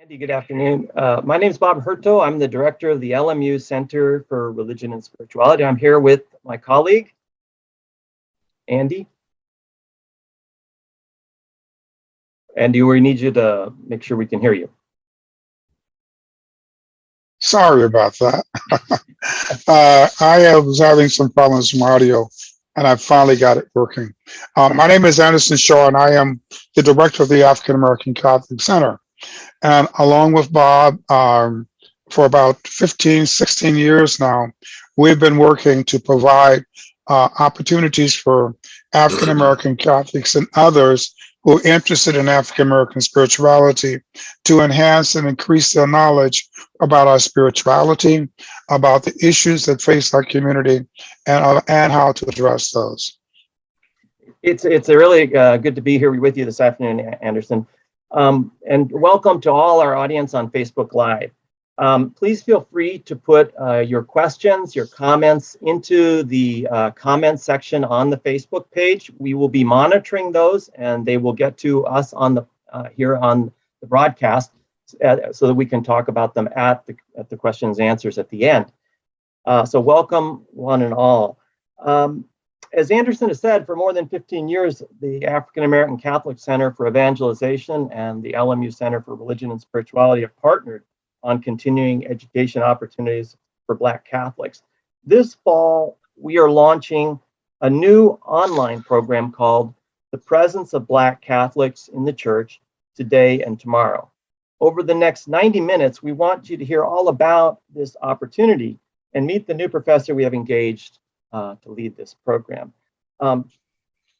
Andy, good afternoon. My name is Bob Hurto. I'm the director of the LMU Center for Religion and Spirituality. I'm here with my colleague, Andy. Andy, we need you to make sure we can hear you. Sorry about that. I was having some problems with my audio, and I finally got it working. My name is Anderson Shaw, and I am the director of the African American Catholic Center. And along with Bob, for about 15, 16 years now, we've been working to provide opportunities for African American Catholics and others who are interested in African American spirituality to enhance and increase their knowledge about our spirituality, about the issues that face our community, and how to address those. It's really good to be here with you this afternoon, Anderson. And welcome to all our audience on Facebook Live. Please feel free to put your questions, your comments into the comments section on the Facebook page. We will be monitoring those, and they will get to us on the here on the broadcast so that we can talk about them at the questions and answers at the end. So welcome one and all. As Anderson has said, for more than 15 years, the African American Catholic Center for Evangelization and the LMU Center for Religion and Spirituality have partnered on continuing education opportunities for Black Catholics. This fall, we are launching a new online program called The Presence of Black Catholics in the Church Today and Tomorrow. Over the next 90 minutes, we want you to hear all about this opportunity and meet the new professor we have engaged to lead this program.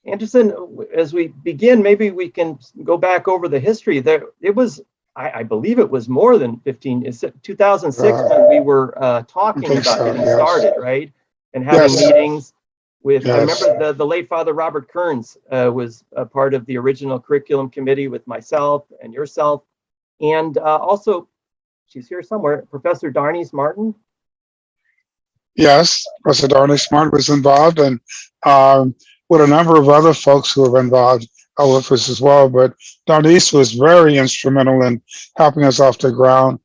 Anderson, as we begin, maybe we can go back over the history. It was, I believe it was more than 15, it's 2006 when we were talking about getting started, right? And having meetings with, I remember the late Father Robert Kearns was a part of the original curriculum committee with myself and yourself. And also, she's here somewhere, Professor Darnice Martin. Yes, Professor Darnice Martin was involved, and with a number of other folks who were involved with us as well. But Darnice was very instrumental in helping us off the ground.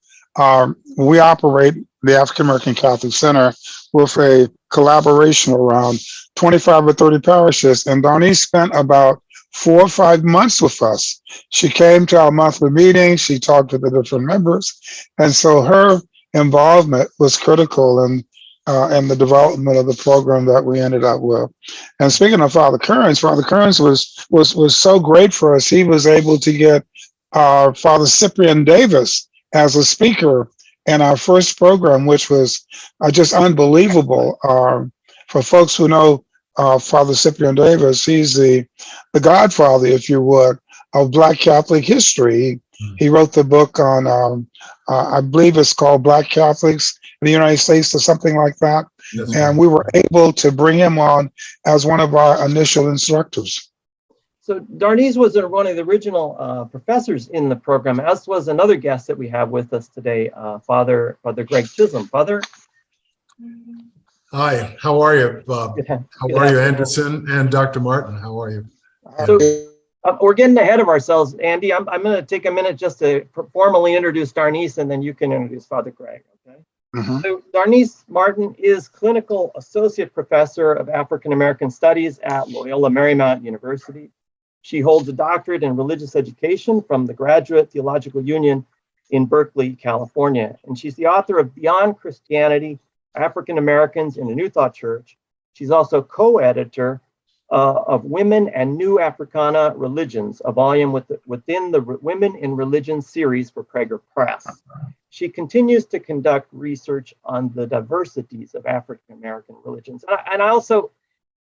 We operate the African American Catholic Center with a collaboration around 25 or 30 parishes, and Darnice spent about 4 or 5 months with us. She came to our monthly meetings, she talked to the different members, and so her involvement was critical in the development of the program that we ended up with. And speaking of Father Kearns was so great for us. He was able to get Father Cyprian Davis as a speaker in our first program, which was just unbelievable. For folks who know Father Cyprian Davis, he's the godfather, if you would, of Black Catholic history. He wrote the book on, I believe it's called Black Catholics in the United States or something like that. That's and right. We were able to bring him on as one of our initial instructors. So Darnice was one of the original professors in the program, as was another guest that we have with us today, Father Greg Chisholm. Father? Hi, how are you, Bob? How are you, Anderson? And Dr. Martin, how are you? So, we're getting ahead of ourselves, Andy. I'm going to take a minute just to formally introduce Darnice, and then you can introduce Father Greg, okay? So Darnice Martin is Clinical Associate Professor of African American Studies at Loyola Marymount University. She holds a doctorate in religious education from the Graduate Theological Union in Berkeley, California. And she's the author of Beyond Christianity, African Americans in a New Thought Church. She's also co-editor of Women and New Africana Religions, a volume within the Women in Religion series for Prager Press. She continues to conduct research on the diversities of African American religions.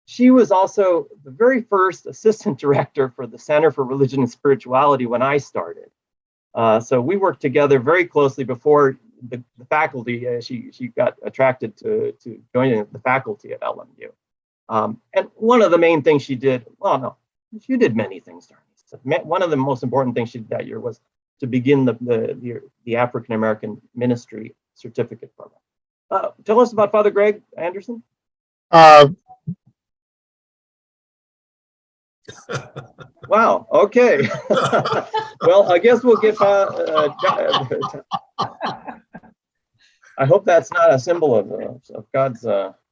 She was also the very first assistant director for the Center for Religion and Spirituality when I started. So we worked together very closely before the faculty. She got attracted to joining the faculty at LMU. And one of the main things she did, she did many things, Darnice. One of the most important things she did that year was to begin the African American Ministry Certificate Program. Tell us about Father Greg Anderson. Wow. Okay. Well, I guess we'll give. I hope that's not a symbol of God's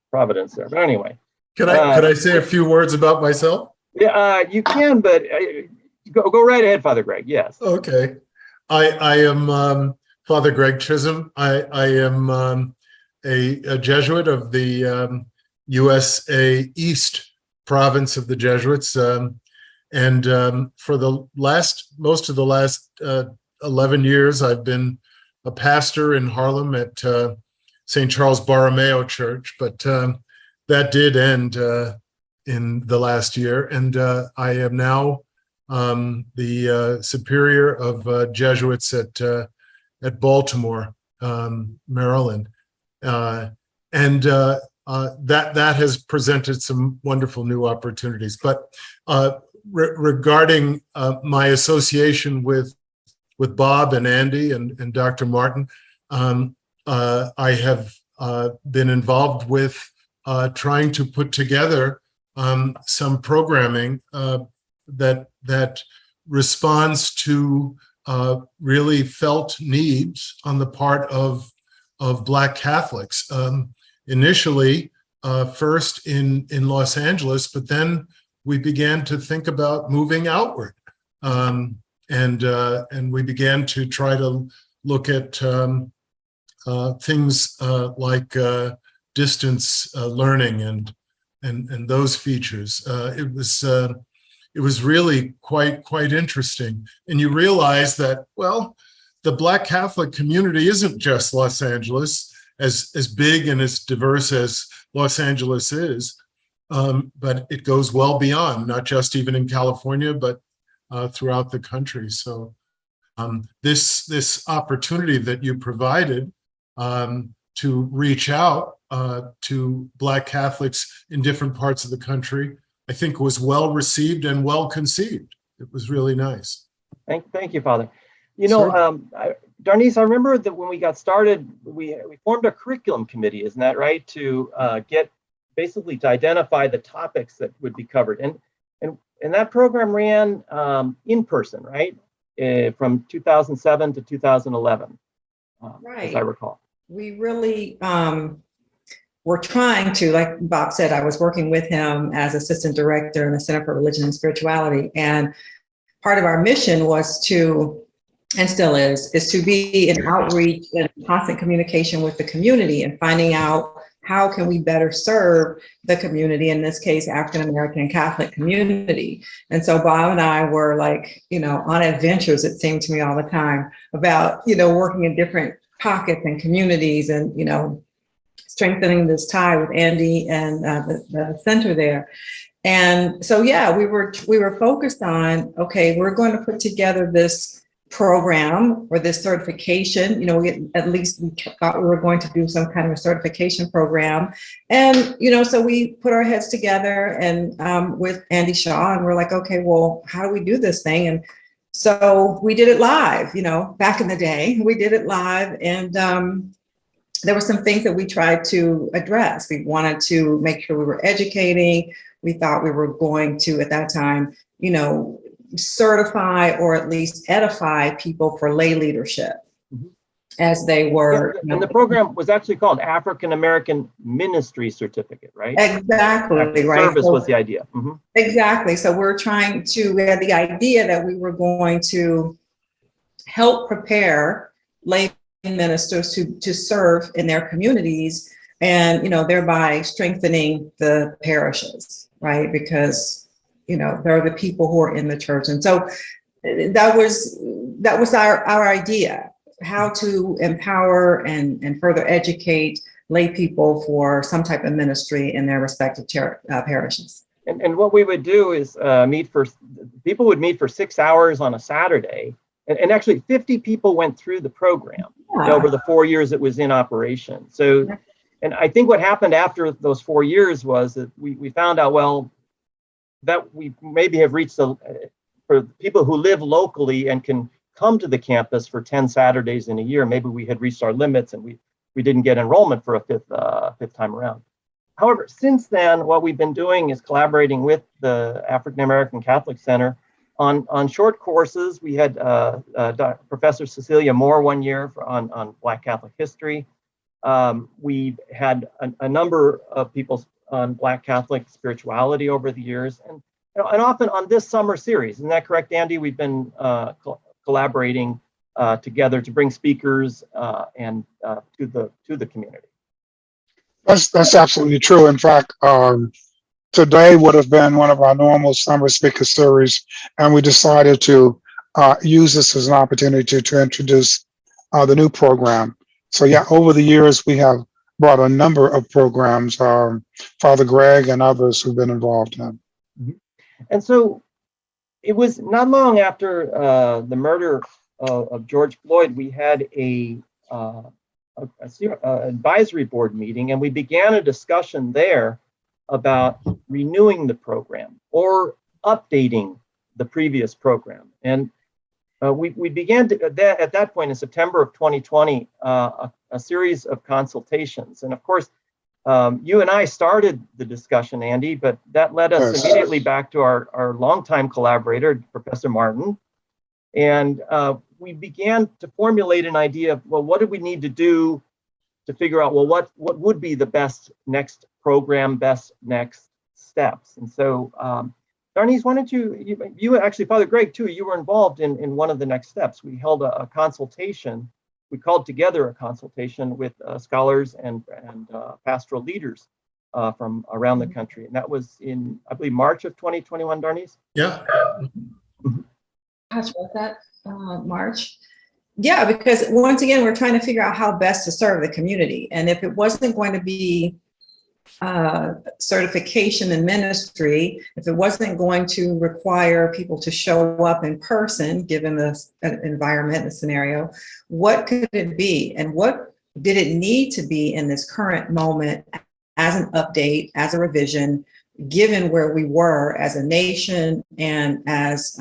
providence there. But anyway. Could I say a few words about myself? Yeah, you can, but go right ahead, Father Greg. Yes. Okay. I am Father Greg Chisholm. I am a Jesuit of the USA East province of the Jesuits. And for the most of the last 11 years, I've been a pastor in Harlem at St. Charles Borromeo Church, but that did end in the last year. And I am now the superior of Jesuits at Baltimore, Maryland. And that has presented some wonderful new opportunities. But regarding my association with Bob and Andy and Dr. Martin, I have been involved with trying to put together some programming that responds to really felt needs on the part of Black Catholics. Initially, first in Los Angeles, but then we began to think about moving outward. And we began to try to look at things like distance learning and those features. It was really quite interesting. And you realize that, well, the Black Catholic community isn't just Los Angeles, as big and as diverse as Los Angeles is, but it goes well beyond, not just even in California, but throughout the country. So this opportunity that you provided to reach out to Black Catholics in different parts of the country, I think was well received and well conceived. It was really nice. Thank you, Father. You know, Darnice, I remember that when we got started, we formed a curriculum committee, isn't that right? To basically to identify the topics that would be covered. And that program ran in person, right? From 2007 to 2011, right. As I recall. We really were trying to, like Bob said, I was working with him as assistant director in the Center for Religion and Spirituality. And part of our mission was to, and still is to be in outreach and constant communication with the community and finding out how can we better serve the community, in this case, African-American Catholic community. And so Bob and I were like, on adventures, it seemed to me all the time, about, working in different pockets and communities and, strengthening this tie with Andy and the center there. And so, yeah, we were focused on, okay, we're going to put together this program or this certification. At least we thought we were going to do some kind of a certification program. And, so we put our heads together and with Andy Shaw, and we're like, okay, well, how do we do this thing? And so we did it live, back in the day, we did it live. And there were some things that we tried to address. We wanted to make sure we were educating. We thought we were going to, at that time, certify or at least edify people for lay leadership as they were. Yeah, and the program was actually called African American Ministry Certificate, right? Exactly, right. Service was the idea. Mm-hmm. Exactly. So we had the idea that we were going to help prepare lay ministers to serve in their communities and, thereby strengthening the parishes, right? Because they're the people who are in the church. And so that was our idea, how to empower and further educate lay people for some type of ministry in their respective parishes. And what we would do is people would meet for 6 hours on a Saturday. And actually 50 people went through the program over the 4 years it was in operation. So, and I think what happened after those 4 years was that we found out, well, that we maybe have reached for people who live locally and can come to the campus for 10 Saturdays in a year, maybe we had reached our limits and we didn't get enrollment for a fifth time around. However, since then, what we've been doing is collaborating with the African American Catholic Center on short courses. We had Professor Cecilia Moore one year on Black Catholic history. We've had a number of people on Black Catholic spirituality over the years, and often on this summer series. Isn't that correct, Andy? We've been collaborating together to bring speakers and to the community. That's absolutely true. In fact, today would have been one of our normal summer speaker series, and we decided to use this as an opportunity to introduce the new program. So yeah, over the years, we have brought a number of programs, Father Greg and others who've been involved in. And so it was not long after the murder of George Floyd, we had a advisory board meeting, and we began a discussion there about renewing the program or updating the previous program. And we began to, at that point in September of 2020, a series of consultations. And of course, you and I started the discussion, Andy, but that led us immediately back to our longtime collaborator, Professor Martin. And we began to formulate an idea of, well, what do we need to do to figure out, well, what would be the best next program, best next steps? And so, Darnese, why don't you actually, Father Greg too, you were involved in one of the next steps. We held a consultation. We called together a consultation with scholars and pastoral leaders from around the country. And that was in, I believe, March of 2021, Darnese? Yeah. Gosh, was that March? Yeah, because once again, we're trying to figure out how best to serve the community. And if it wasn't going to be certification in ministry, if it wasn't going to require people to show up in person, given the environment, the scenario, what could it be? And what did it need to be in this current moment as an update, as a revision, given where we were as a nation and as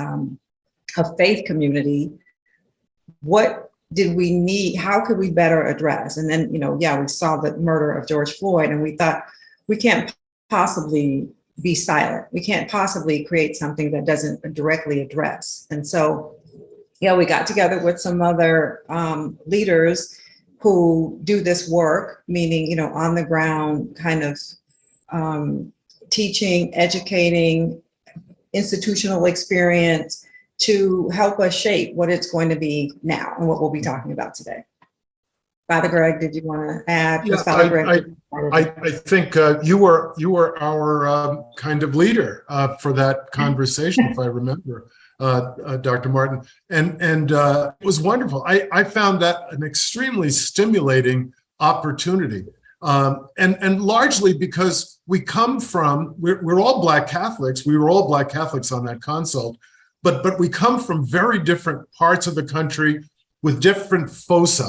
a faith community? What did we need? How could we better address? And then, we saw the murder of George Floyd, and we thought, we can't possibly be silent. We can't possibly create something that doesn't directly address. And so, we got together with some other leaders who do this work, meaning, on the ground kind of teaching, educating, institutional experience to help us shape what it's going to be now and what we'll be talking about today. Father Greg, did you want to add? Yeah, I think you were our kind of leader for that conversation, if I remember, Dr. Martin, and it was wonderful. I found that an extremely stimulating opportunity, and largely because we come from, we're all Black Catholics. We were all Black Catholics on that consult, but we come from very different parts of the country with different foci.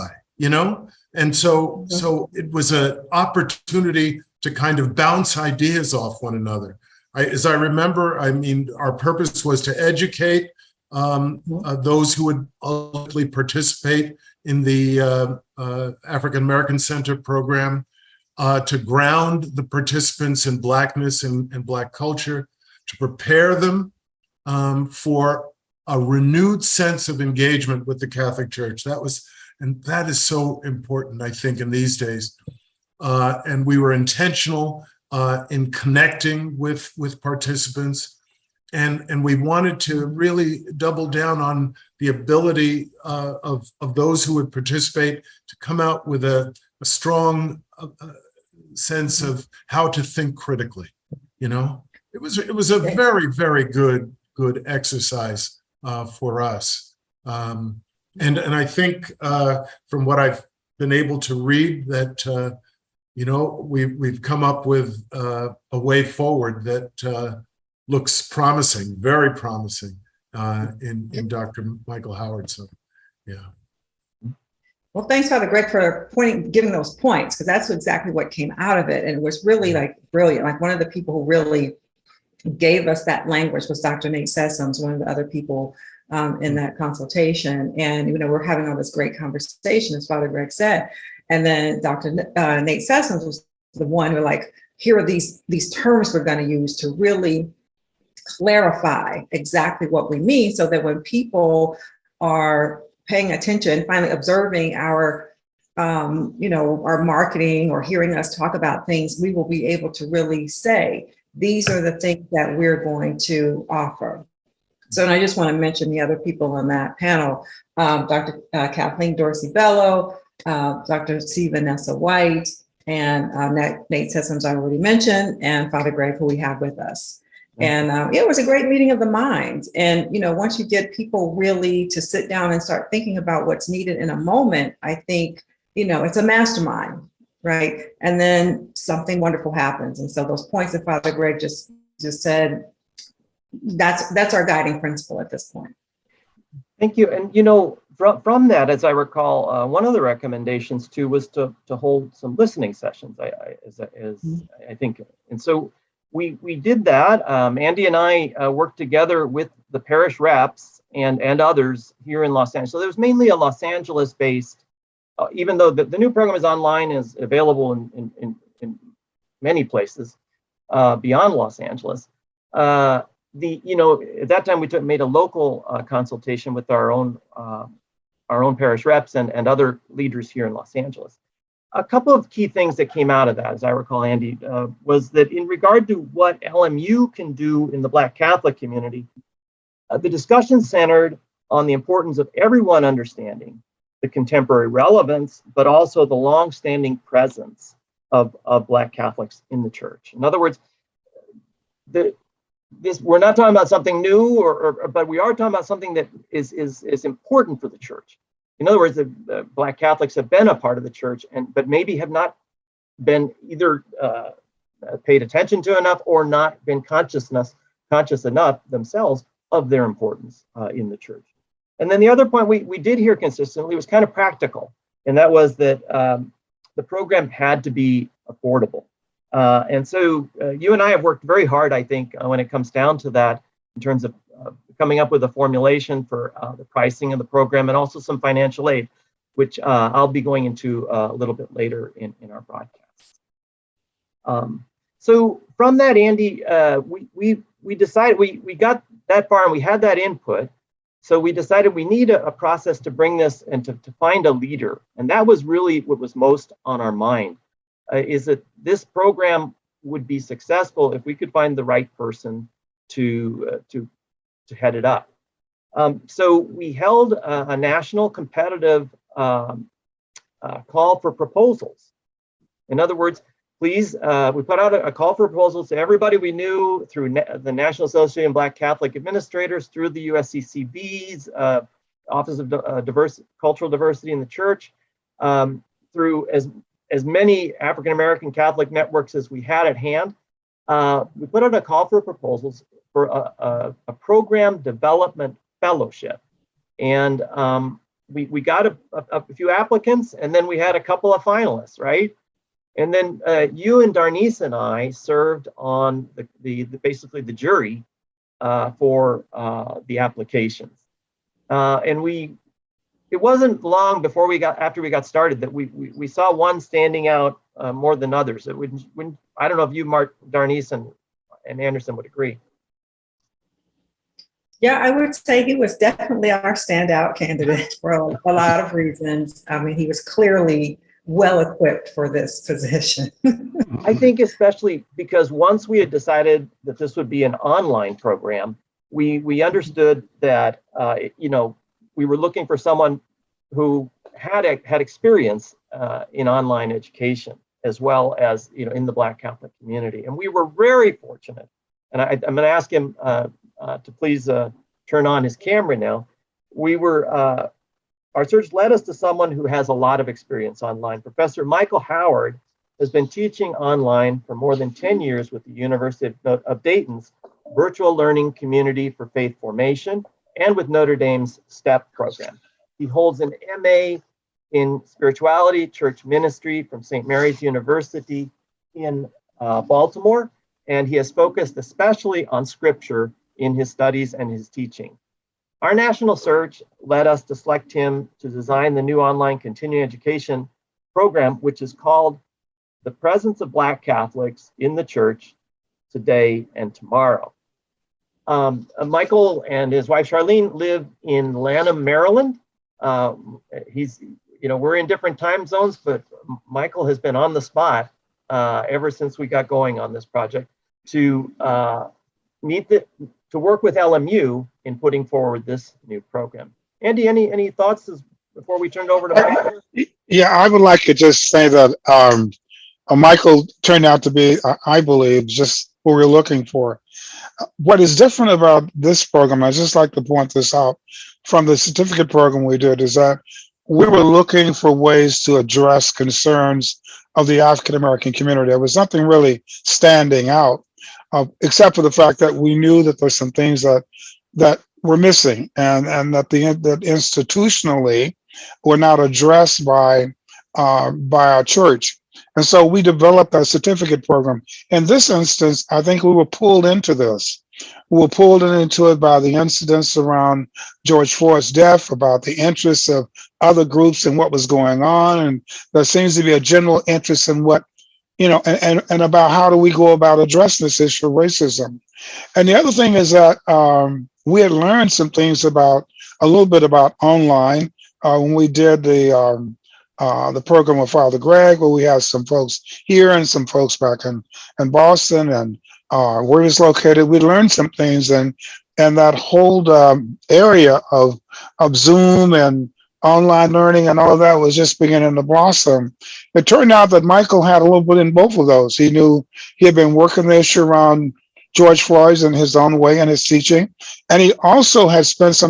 And so it was an opportunity to kind of bounce ideas off one another. As I remember, our purpose was to educate those who would ultimately participate in the African American Center program, to ground the participants in Blackness and Black culture, to prepare them for a renewed sense of engagement with the Catholic Church. That is so important, I think, in these days. And we were intentional in connecting with participants. And we wanted to really double down on the ability of those who would participate to come out with a strong sense of how to think critically. It was a very, very good exercise for us. And I think from what I've been able to read that, we've come up with a way forward that looks promising, very promising in Dr. Michael Howard. So, yeah. Well, thanks, Father Greg, for giving those points, because that's exactly what came out of it. And it was really brilliant. Like, one of the people who really gave us that language was Dr. Nate Sessoms, one of the other people in that consultation. And, we're having all this great conversation, as Father Greg said. And then Dr. Nate Sessoms was the one who here are these terms we're going to use to really clarify exactly what we mean, so that when people are paying attention, finally observing our our marketing or hearing us talk about things, we will be able to really say, these are the things that we're going to offer. So, and I just want to mention the other people on that panel, Dr. Kathleen Dorsey-Bello, Dr. C. Vanessa White, and Nate Sessoms I already mentioned, and Father Greg, who we have with us. And it was a great meeting of the minds. And, once you get people really to sit down and start thinking about what's needed in a moment, I think, it's a mastermind, right? And then something wonderful happens. And so those points that Father Greg just said, that's our guiding principle at this point. Thank you. And from that, as I recall, one of the recommendations too was to hold some listening sessions. I think, and so we did that. Andy and I worked together with the parish reps and others here in Los Angeles. So there was mainly a Los Angeles-based. Even though the new program is online, is available in many places beyond Los Angeles. At that time we made a local consultation with our own parish reps and other leaders here in Los Angeles. A couple of key things that came out of that, as I recall, Andy, was that in regard to what LMU can do in the Black Catholic community, the discussion centered on the importance of everyone understanding the contemporary relevance, but also the long-standing presence of Black Catholics in the church. In other words, we're not talking about something new, but we are talking about something that is important for the church. In other words, the Black Catholics have been a part of the church, but maybe have not been either paid attention to enough or not been conscious enough themselves of their importance in the church. And then the other point we did hear consistently was kind of practical, and that was that the program had to be affordable. And so you and I have worked very hard, I think, when it comes down to that, in terms of coming up with a formulation for the pricing of the program and also some financial aid, which I'll be going into a little bit later in our broadcast. So from that, Andy, we decided, we got that far and we had that input. So we decided we need a process to bring this and to find a leader. And that was really what was most on our mind, is that this program would be successful if we could find the right person to head it up. So we held a national competitive call for proposals. In other words, please, we put out a call for proposals to everybody we knew through the National Association of Black Catholic Administrators, through the USCCB's Office of Cultural Diversity in the Church, through as many African American Catholic networks as we had at hand. We put out a call for proposals for a program development fellowship. And we got a few applicants, and then we had a couple of finalists, right? And then you and Darnice and I served on basically the jury for the applications. And it wasn't long before after we got started that we saw one standing out more than others. I don't know if you, Mark, Darnice, and Anderson would agree. Yeah, I would say he was definitely our standout candidate for a lot of reasons. I mean, he was clearly well equipped for this position. I think especially because once we had decided that this would be an online program, we understood that we were looking for someone who had experience in online education, as well as in the Black Catholic community. And we were very fortunate. And I'm going to ask him to please turn on his camera now. Our search led us to someone who has a lot of experience online. Professor Michael Howard has been teaching online for more than 10 years with the University of Dayton's Virtual Learning Community for Faith Formation and with Notre Dame's STEP program. He holds an MA in Spirituality, Church Ministry from St. Mary's University in Baltimore, and he has focused especially on Scripture in his studies and his teaching. Our national search led us to select him to design the new online continuing education program, which is called the presence of Black Catholics in the church today and tomorrow. Michael and his wife Charlene live in Lanham, Maryland. We're in different time zones, but Michael has been on the spot ever since we got going on this project to work with LMU in putting forward this new program. Andy, any thoughts before we turn it over to Michael? Yeah, I would like to just say that Michael turned out to be, I believe, just what we're looking for. What is different about this program, I just like to point this out, from the certificate program we did, is that we were looking for ways to address concerns of the African American community. There was nothing really standing out, except for the fact that we knew that there's some things that were missing, and that that institutionally were not addressed by our church. And so we developed a certificate program. In this instance, I think we were pulled into this. We were pulled into it by the incidents around George Floyd's death, about the interests of other groups and what was going on. And there seems to be a general interest in what, and about how do we go about addressing this issue of racism. And the other thing is that we had learned some things a little bit about online when we did the program with Father Greg, where we had some folks here and some folks back in Boston, and where he's located. We learned some things, and that whole area of Zoom and online learning and all of that was just beginning to blossom. It turned out that Michael had a little bit in both of those. He knew he had been working the issue around George Floyd's in his own way in his teaching, and he also had spent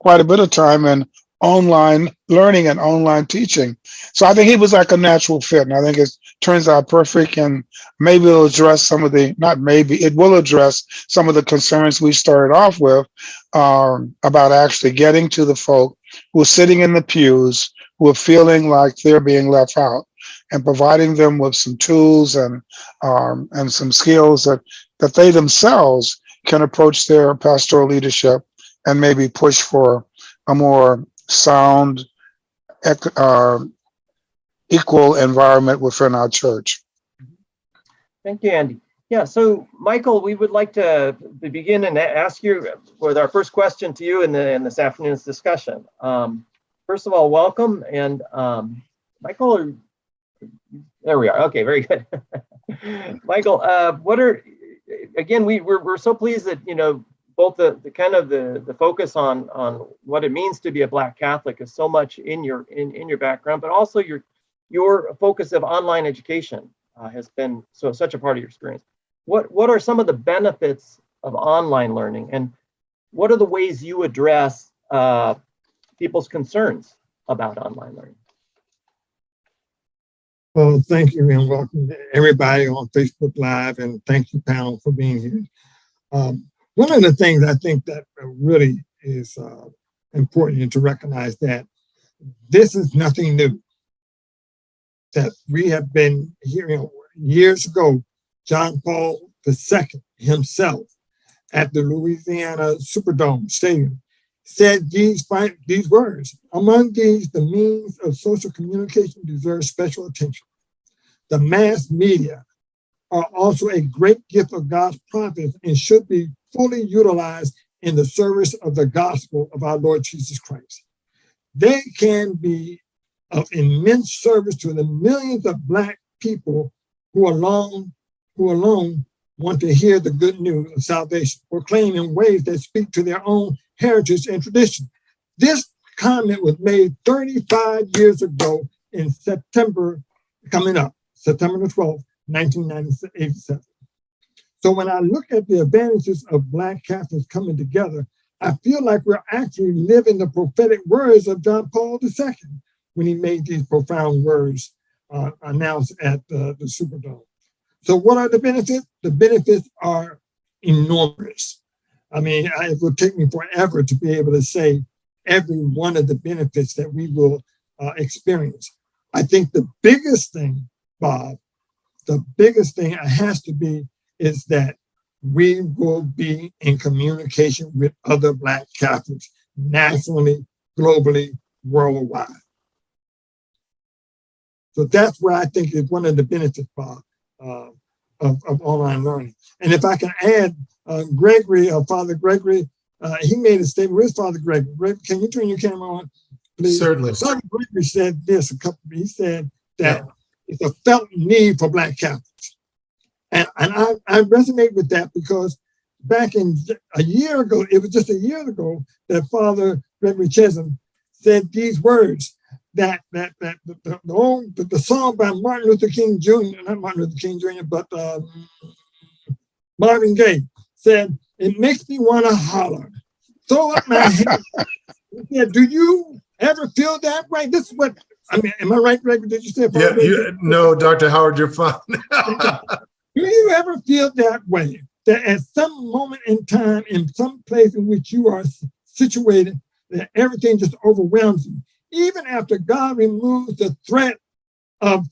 quite a bit of time in online learning and online teaching. So I think he was like a natural fit, and I think it turns out perfect, and maybe it'll address it will address some of the concerns we started off with about actually getting to the folk who are sitting in the pews, who are feeling like they're being left out, and providing them with some tools and some skills that they themselves can approach their pastoral leadership and maybe push for a more sound, equal environment within our church. Thank you, Andy. Yeah, so Michael, we would like to begin and ask you with our first question to you in this afternoon's discussion. First of all, welcome, and Michael, there we are. Okay, very good. Michael, we're so pleased that both the kind of the focus on what it means to be a Black Catholic is so much in your background, but also your focus of online education has been such a part of your experience. What are some of the benefits of online learning, and what are the ways you address people's concerns about online learning? Well, thank you, and welcome to everybody on Facebook Live, and thank you, panel, for being here. One of the things I think that really is important to recognize that this is nothing new. That we have been hearing years ago, John Paul II himself at the Louisiana Superdome Stadium said these words: among these, the means of social communication deserve special attention. The mass media are also a great gift of God's prophets and should be fully utilized in the service of the gospel of our Lord Jesus Christ. They can be of immense service to the millions of Black people who alone want to hear the good news of salvation, proclaimed in ways that speak to their own heritage and tradition. This comment was made 35 years ago in September the 12th, 1987. So when I look at the advantages of Black Catholics coming together, I feel like we're actually living the prophetic words of John Paul II when he made these profound words announced at the Superdome. So what are the benefits? The benefits are enormous. I mean, it will take me forever to be able to say every one of the benefits that we will experience. I think the biggest thing, Bob, it has to be is that we will be in communication with other Black Catholics nationally, globally, worldwide. So that's where I think is one of the benefits, Bob, of online learning. And if I can add, Gregory, Father Gregory, he made a statement. Where's Father Gregory? Greg, can you turn your camera on, please? Certainly. Father Gregory said this he said that it's a felt need for Black Catholics. And I resonate with that because back in a year ago, it was just a year ago that Father Gregory Chisholm said these words that the song by Martin Luther King Jr., not Martin Luther King Jr., but Marvin Gaye said, "It makes me want to holler, throw up my hands." He said, do you ever feel that way? This is what, I mean, am I right, Greg? Did you say? Yeah, no, Dr. Howard, you're fine. Do you ever feel that way? That at some moment in time, in some place in which you are situated, that everything just overwhelms you? Even after God removes the threat of,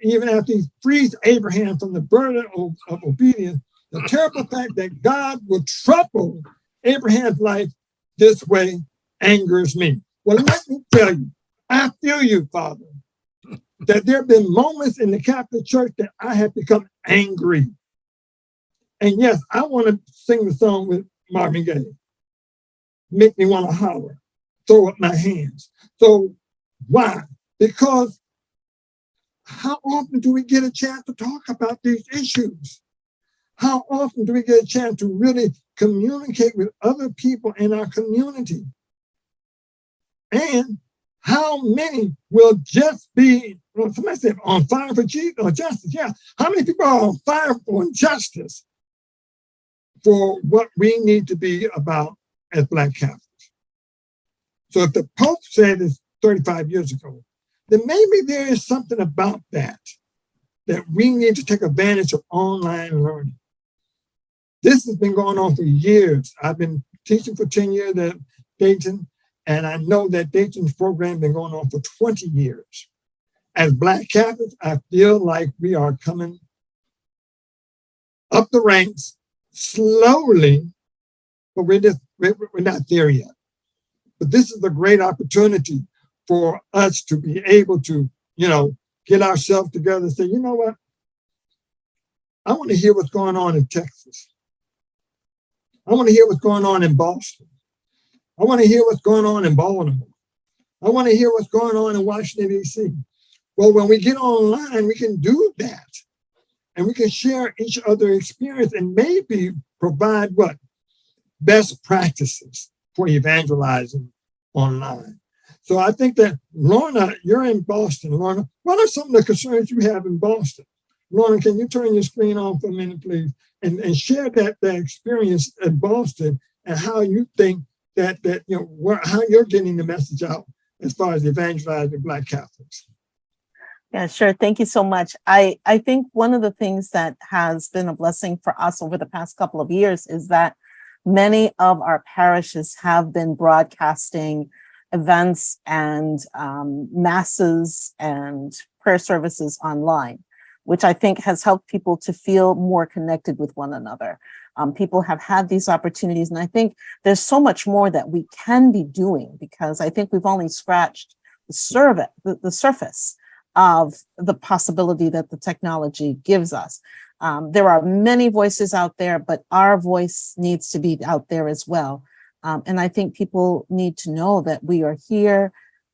even after he frees Abraham from the burden of obedience, the terrible fact that God would trouble Abraham's life this way angers me. Well, let me tell you, I feel you, Father, that there have been moments in the Catholic Church that I have become angry. And yes, I want to sing the song with Marvin Gaye. Make me want to holler, throw up my hands. So why? Because how often do we get a chance to talk about these issues? How often do we get a chance to really communicate with other people in our community? And how many will just be, well, somebody said, on fire for Jesus or justice? Yeah. How many people are on fire for justice for what we need to be about as Black Catholics? So if the Pope said this 35 years ago, then maybe there is something about that we need to take advantage of online learning. This has been going on for years. I've been teaching for 10 years at Dayton, and I know that Dayton's program has been going on for 20 years. As Black Catholics, I feel like we are coming up the ranks slowly, but we're not there yet. But this is a great opportunity for us to be able to, get ourselves together and say, you know what? I want to hear what's going on in Texas. I want to hear what's going on in Boston. I want to hear what's going on in Baltimore. I want to hear what's going on in Washington, D.C. Well, when we get online, we can do that. And we can share each other's experience and maybe provide what? Best practices for evangelizing online. So I think that, Lorna, you're in Boston. Lorna, what are some of the concerns you have in Boston? Lorna, can you turn your screen on for a minute, please? And share that experience in Boston and how you think that how you're getting the message out as far as evangelizing Black Catholics. Yeah, sure. Thank you so much. I think one of the things that has been a blessing for us over the past couple of years is that many of our parishes have been broadcasting events and masses and prayer services online, which I think has helped people to feel more connected with one another. People have had these opportunities, and I think there's so much more that we can be doing, because I think we've only scratched the surface of the possibility that the technology gives us. There are many voices out there, but our voice needs to be out there as well. And I think people need to know that we are here.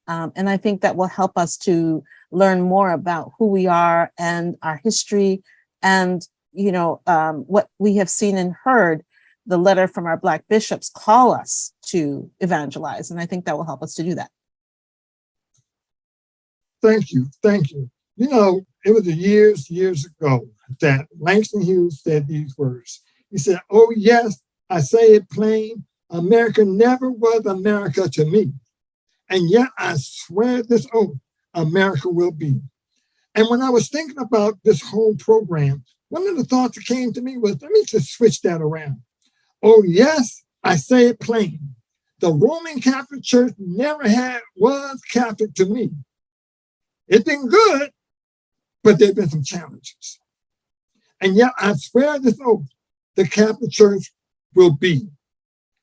And I think that will help us to learn more about who we are and our history and, what we have seen and heard. The letter from our Black bishops call us to evangelize. And I think that will help us to do that. Thank you. Thank you. It was years ago that Langston Hughes said these words. He said, "Oh, yes, I say it plain. America never was America to me. And yet I swear this oath, America will be." And when I was thinking about this whole program, one of the thoughts that came to me was, let me just switch that around. Oh, yes, I say it plain. The Roman Catholic Church never was Catholic to me. It's been good, but there have been some challenges. And yet I swear this oath, the Catholic Church will be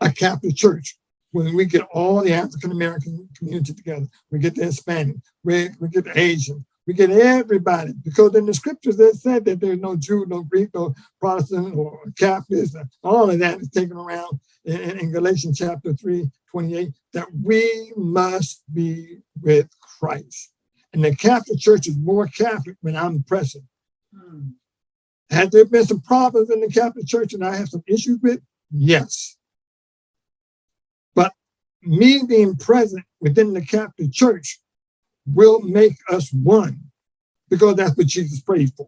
a Catholic Church when we get all the African American community together. We get the Hispanic, we get the Asian, We get everybody, because in the scriptures it said that there's no Jew, no Greek, no Protestant or Catholic. All of that is taken around in Galatians chapter 3:28, that we must be with Christ. And the Catholic Church is more Catholic when I'm present. Has there been some problems in the Catholic Church and I have some issues with? Yes. But me being present within the Catholic Church will make us one, because that's what Jesus prayed for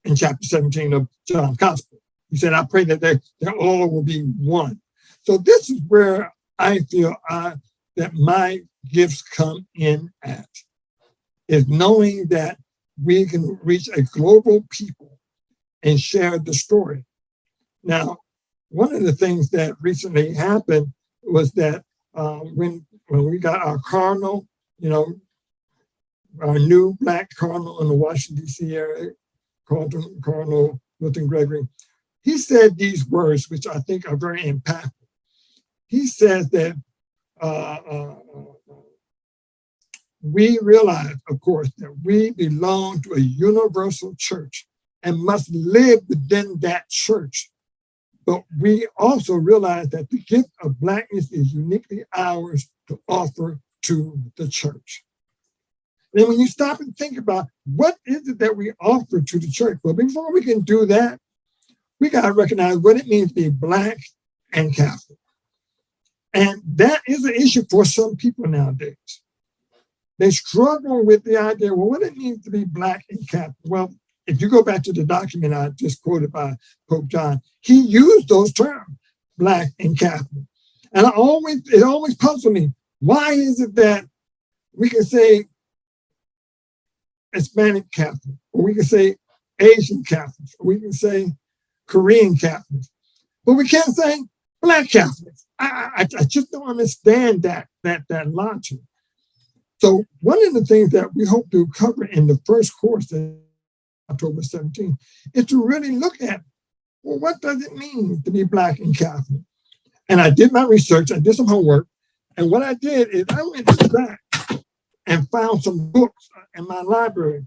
in chapter 17 of John's Gospel. He said, I pray that they all will be one. So this is where I feel that my gifts come in at, is knowing that we can reach a global people and share the story. Now, one of the things that recently happened was that when we got our cardinal, our new Black cardinal in the Washington, D.C. area, Cardinal Milton Gregory, he said these words, which I think are very impactful. He says that we realize, of course, that we belong to a universal church and must live within that church. But we also realize that the gift of Blackness is uniquely ours to offer to the church. And when you stop and think about what is it that we offer to the church, well, before we can do that, we got to recognize what it means to be Black and Catholic. And that is an issue for some people nowadays. They struggle with the idea, well, what it means to be Black and Catholic. Well, if you go back to the document I just quoted by Pope John, he used those terms, Black and Catholic. And it always puzzled me. Why is it that we can say Hispanic Catholic, or we can say Asian Catholics, or we can say Korean Catholics, but we can't say Black Catholics? I just don't understand that logic. So one of the things that we hope to cover in the first course in October 17th is to really look at, well, what does it mean to be Black and Catholic? And I did my research, I did some homework, and what I did is I went back and found some books in my library.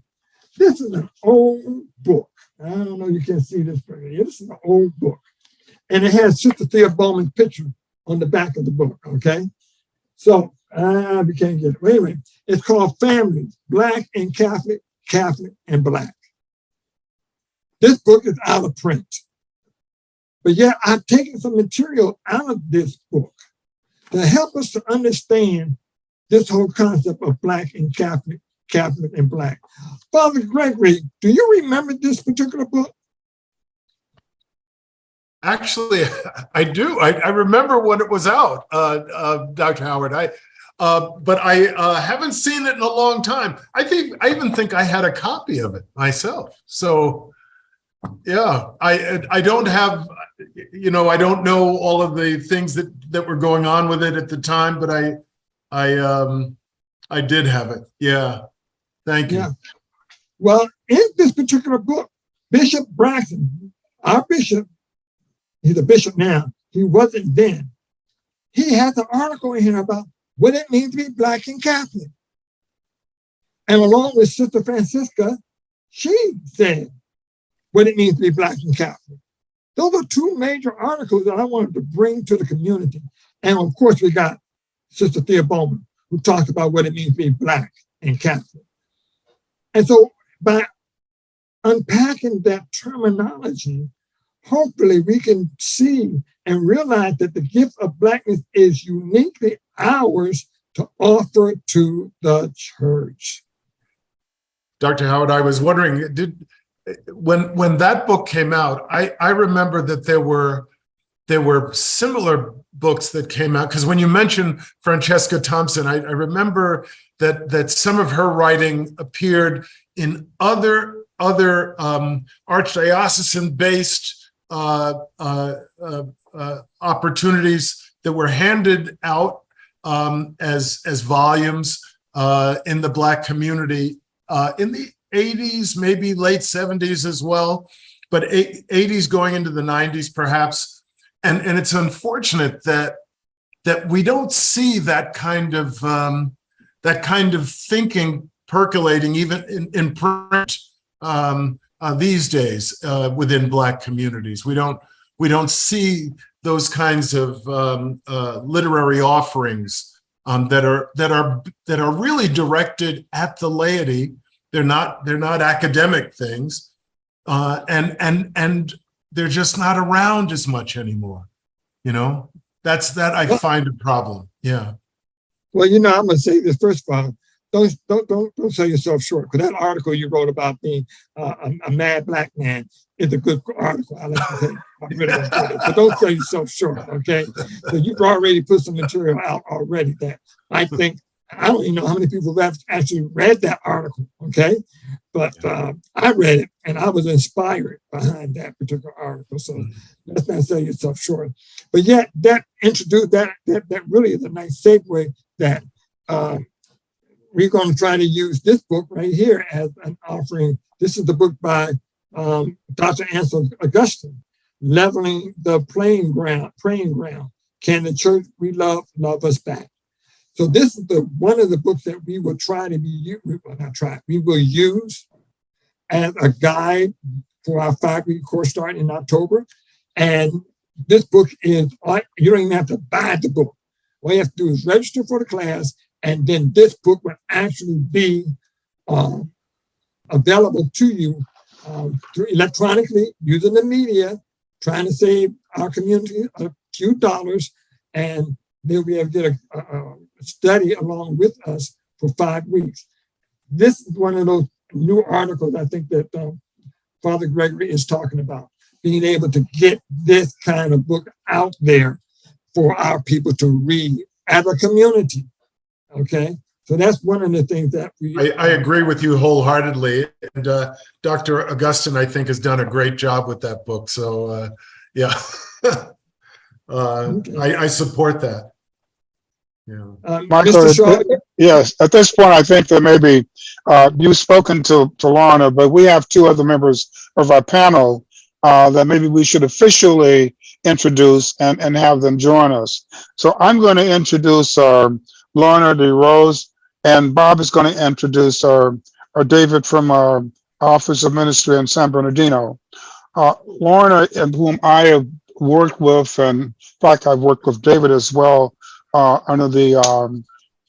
This is an old book. I don't know, you can see this very here. This is an old book. And it has Sister Thea Bowman's picture on the back of the book, okay? So, we can't get it. But anyway, it's called Families, Black and Catholic, Catholic and Black. This book is out of print. But yet I've taken some material out of this book to help us to understand this whole concept of Black and Catholic, Catholic and Black. Father Gregory, do you remember this particular book? Actually, I do. I remember when it was out, Dr. Howard. But I haven't seen it in a long time. I even think I had a copy of it myself. So, yeah, I don't have, I don't know all of the things that were going on with it at the time, but I did have it. Yeah, thank you. Yeah. Well, in this particular book, Bishop Braxton, our bishop, he's a bishop now, he wasn't then. He has an article in here about what it means to be Black and Catholic. And along with Sister Francisca, she said what it means to be Black and Catholic. Those are two major articles that I wanted to bring to the community. And of course, we got Sister Thea Bowman, who talks about what it means to be Black and Catholic. And so by unpacking that terminology, hopefully we can see and realize that the gift of Blackness is uniquely ours to offer to the church. Dr. Howard, I was wondering, when that book came out, I remember that there were similar books that came out, because when you mentioned Francesca Thompson, I remember that some of her writing appeared in other archdiocesan-based opportunities that were handed out as volumes in the Black community in the 80s, maybe late 70s as well, but 80s going into the 90s perhaps. And it's unfortunate that we don't see that kind of thinking percolating even in print these days within Black communities. We don't see those kinds of literary offerings that are really directed at the laity. They're not academic things, and they're just not around as much anymore. You know, that I find a problem. Yeah. Well, you know, I'm gonna say this first of all. Don't sell yourself short, because that article you wrote about being a mad Black man is a good article. I like to say, I really enjoyed it. But don't sell yourself short, okay? So you've already put some material out already that I think, I don't even know how many people have actually read that article, okay? But I read it and I was inspired behind that particular article. So let's not sell yourself short. But yet that introduced that really is a nice segue that we're going to try to use this book right here as an offering. This is the book by Dr. Ansel Augustine, Leveling the Praying Ground. Can the church we love us back? So this is one of the books that we will try to we will use as a guide for our 5-week course starting in October. And this book is, you don't even have to buy the book. All you have to do is register for the class, and then this book will actually be available to you electronically using the media, trying to save our community a few dollars, and they'll be able to get a study along with us for 5 weeks. This is one of those new articles I think that Father Gregory is talking about, being able to get this kind of book out there for our people to read as a community. Okay, so that's one of the things that I agree with you wholeheartedly, and Dr. Augustine, I think, has done a great job with that book. So yeah, okay. I support that. Yeah. Michael, Mr. Shaw, yes, at this point, I think that maybe you've spoken to Lorna, but we have 2 other members of our panel that maybe we should officially introduce and have them join us. So I'm going to introduce Lorna DeRose, and Bob is going to introduce David from our Office of Ministry in San Bernardino. Lorna, whom I have worked with, and in fact, I've worked with David as well, under the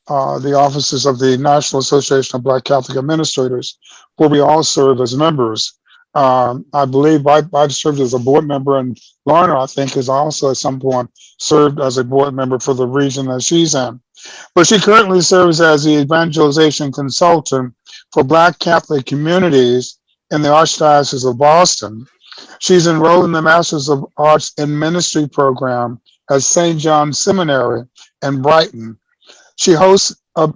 offices of the National Association of Black Catholic Administrators, where we all serve as members. I believe I've served as a board member, and Lorna, I think, has also at some point served as a board member for the region that she's in. But she currently serves as the evangelization consultant for Black Catholic communities in the Archdiocese of Boston. She's enrolled in the Masters of Arts in Ministry program at St. John's Seminary in Brighton. She hosts a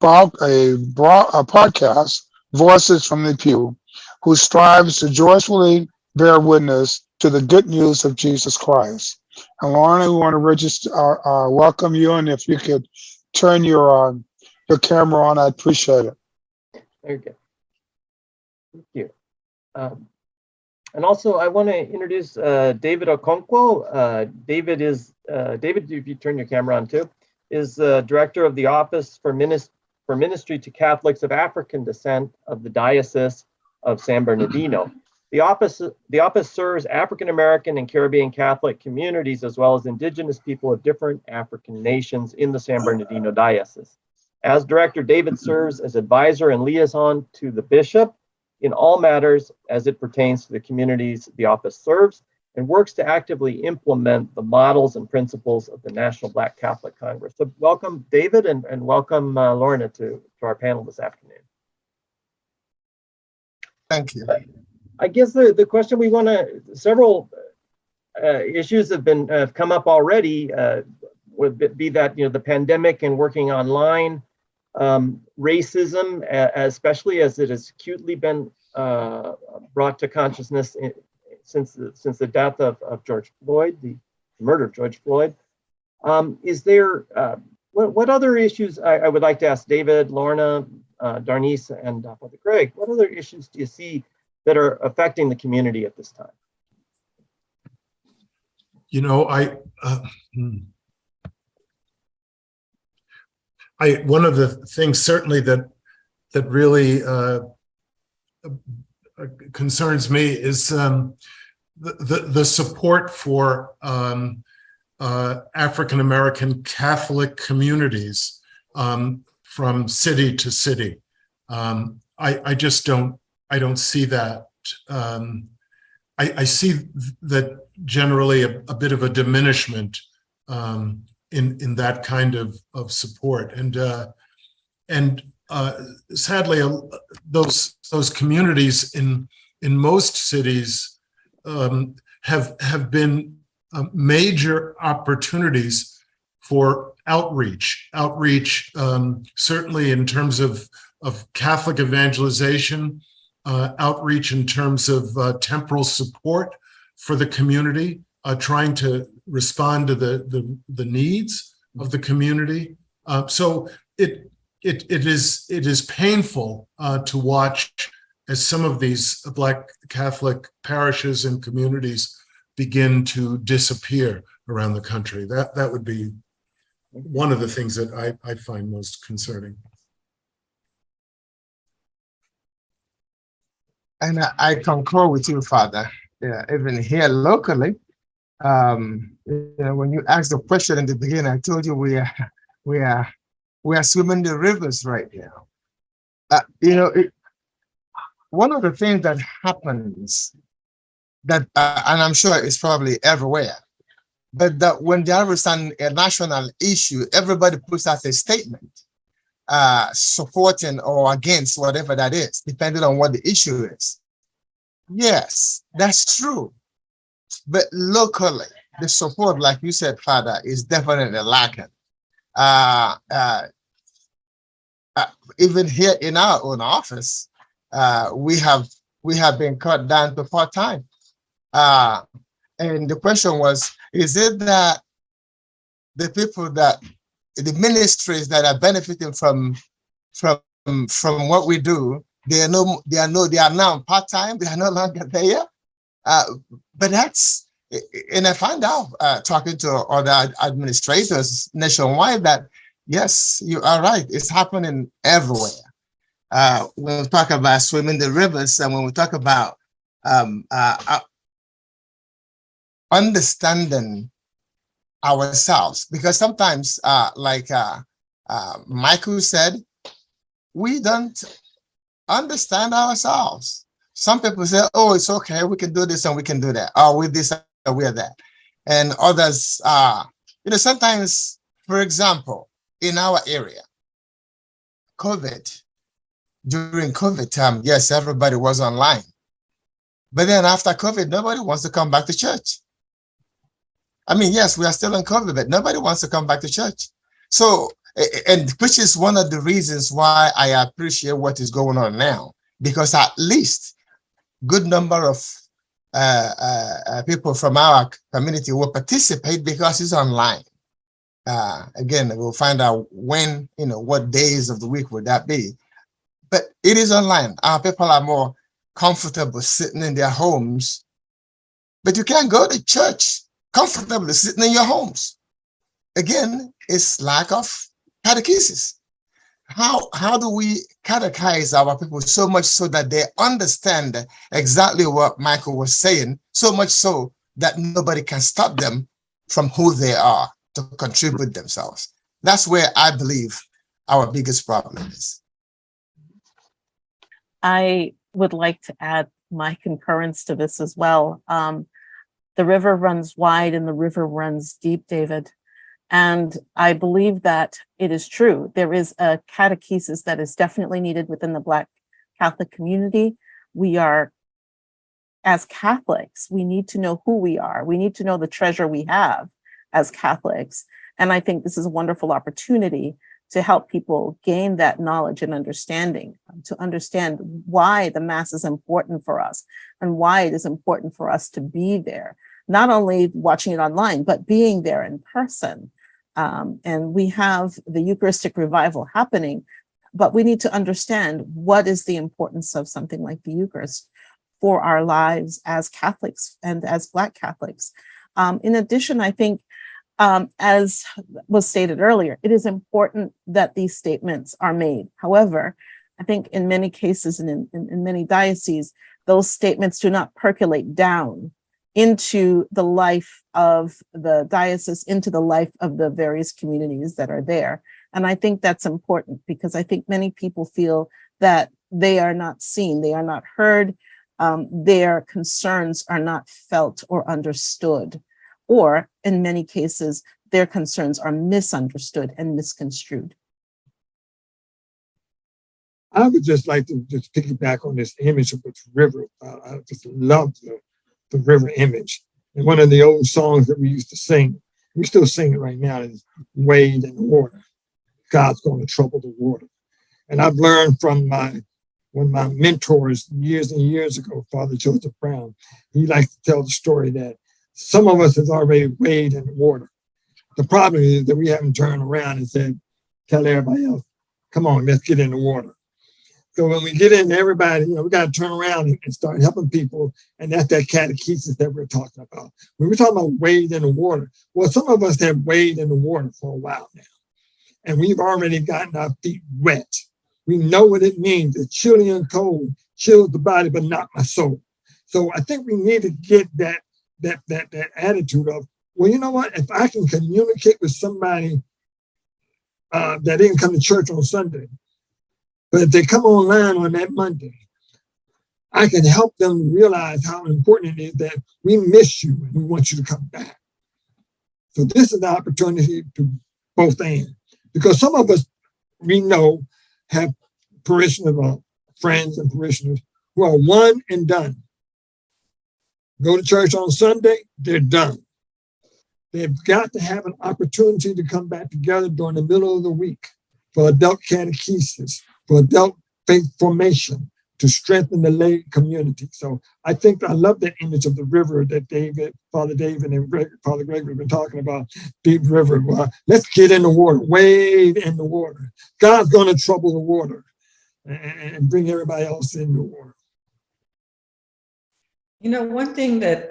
podcast, Voices from the Pew, who strives to joyfully bear witness to the good news of Jesus Christ. And Lorna, we want to register, welcome you, and if you could turn your camera on, I'd appreciate it. Very good. Thank you. And also, I want to introduce David Okonkwo. David, if you turn your camera on too, is director of the Office for Ministry to Catholics of African Descent of the Diocese of San Bernardino. The office serves African American and Caribbean Catholic communities, as well as indigenous people of different African nations in the San Bernardino Diocese. As director, David serves as advisor and liaison to the bishop in all matters as it pertains to the communities the office serves, and works to actively implement the models and principles of the National Black Catholic Congress. So welcome, David, and welcome, Lorna, to our panel this afternoon. Thank you. I guess the question we want to, several issues have come up already, would be that, the pandemic and working online, racism, especially as it has acutely been brought to consciousness since the death of George Floyd, the murder of George Floyd. Is there, what other issues, I would like to ask David, Lorna, Darnice, and Father Greg, what other issues do you see that are affecting the community at this time? One of the things certainly that really concerns me is the support for African American Catholic communities from city to city. I just don't see that. I see that generally a bit of a diminishment in that kind of support, and sadly, those communities in most cities have been major opportunities for outreach, certainly in terms of Catholic evangelization, outreach in terms of temporal support for the community, trying to respond to the needs of the community. So it is painful to watch as some of these Black Catholic parishes and communities begin to disappear around the country. That would be one of the things that I find most concerning. And I concur with you, Father. Yeah, even here locally, when you asked the question in the beginning, I told you we are swimming the rivers right now. One of the things that happens that, and I'm sure it's probably everywhere, but that when there is a national issue, everybody puts out a statement supporting or against whatever that is, depending on what the issue is. Yes, that's true. But locally, the support, like you said, Father, is definitely lacking. Even here in our own office, we have been cut down to part-time. And the question was, is it that the people the ministries that are benefiting from what we do, they are now part-time, they are no longer there? But that's, and I found out talking to other administrators nationwide that, yes, you are right, it's happening everywhere. When we talk about swimming the rivers, and when we talk about understanding ourselves, because sometimes, like Michael said, we don't understand ourselves. Some people say, oh, it's okay, we can do this and we can do that, or with this or with that. And others, sometimes, for example, in our area, during COVID time, yes, everybody was online. But then after COVID, nobody wants to come back to church. I mean, yes, we are still in COVID, but nobody wants to come back to church. So, and which is one of the reasons why I appreciate what is going on now, because at least good number of people from our community will participate because it's online. Again, we'll find out when, what days of the week would that be. But it is online. Our people are more comfortable sitting in their homes, but you can't go to church comfortably sitting in your homes. Again, it's lack of catechesis. How do we catechize our people so much so that they understand exactly what Michael was saying, so much so that nobody can stop them from who they are to contribute themselves? That's where I believe our biggest problem is. I would like to add my concurrence to this as well. The river runs wide and the river runs deep, David. And I believe that it is true. There is a catechesis that is definitely needed within the Black Catholic community. We are, as Catholics, we need to know who we are. We need to know the treasure we have as Catholics. And I think this is a wonderful opportunity to help people gain that knowledge and understanding, to understand why the Mass is important for us and why it is important for us to be there, not only watching it online, but being there in person. And we have the Eucharistic revival happening, but we need to understand what is the importance of something like the Eucharist for our lives as Catholics and as Black Catholics. In addition, I think, as was stated earlier, it is important that these statements are made. However, I think in many cases and in many dioceses, those statements do not percolate down into the life of the diocese, into the life of the various communities that are there. And I think that's important because I think many people feel that they are not seen, they are not heard, their concerns are not felt or understood, or in many cases, their concerns are misunderstood and misconstrued. I would just like to just piggyback on this image of this river. I just love the river image. And one of the old songs that we used to sing, we still sing it right now, is Wade in the Water. God's going to trouble the water. And I've learned from one of my mentors years and years ago, Father Joseph Brown. He likes to tell the story that some of us has already waded in the water. The problem is that we haven't turned around and said, tell everybody else, come on, let's get in the water. So when we get into everybody, we got to turn around and start helping people. And that's that catechesis that we're talking about. When we're talking about wading in the water, well, some of us have waded in the water for a while now. And we've already gotten our feet wet. We know what it means. It's chilly and cold, chills the body, but not my soul. So I think we need to get that attitude of, well, you know what? If I can communicate with somebody that didn't come to church on Sunday, but if they come online on that Monday, I can help them realize how important it is that we miss you and we want you to come back. So this is the opportunity to both end. Because some of us, we know, have parishioners, friends and parishioners who are one and done. Go to church on Sunday, they're done. They've got to have an opportunity to come back together during the middle of the week for adult catechesis, for adult faith formation, to strengthen the lay community. So I think I love that image of the river that Father David and Father Gregory have been talking about, deep river. Let's get in the water, wade in the water. God's going to trouble the water and bring everybody else in the water. One thing that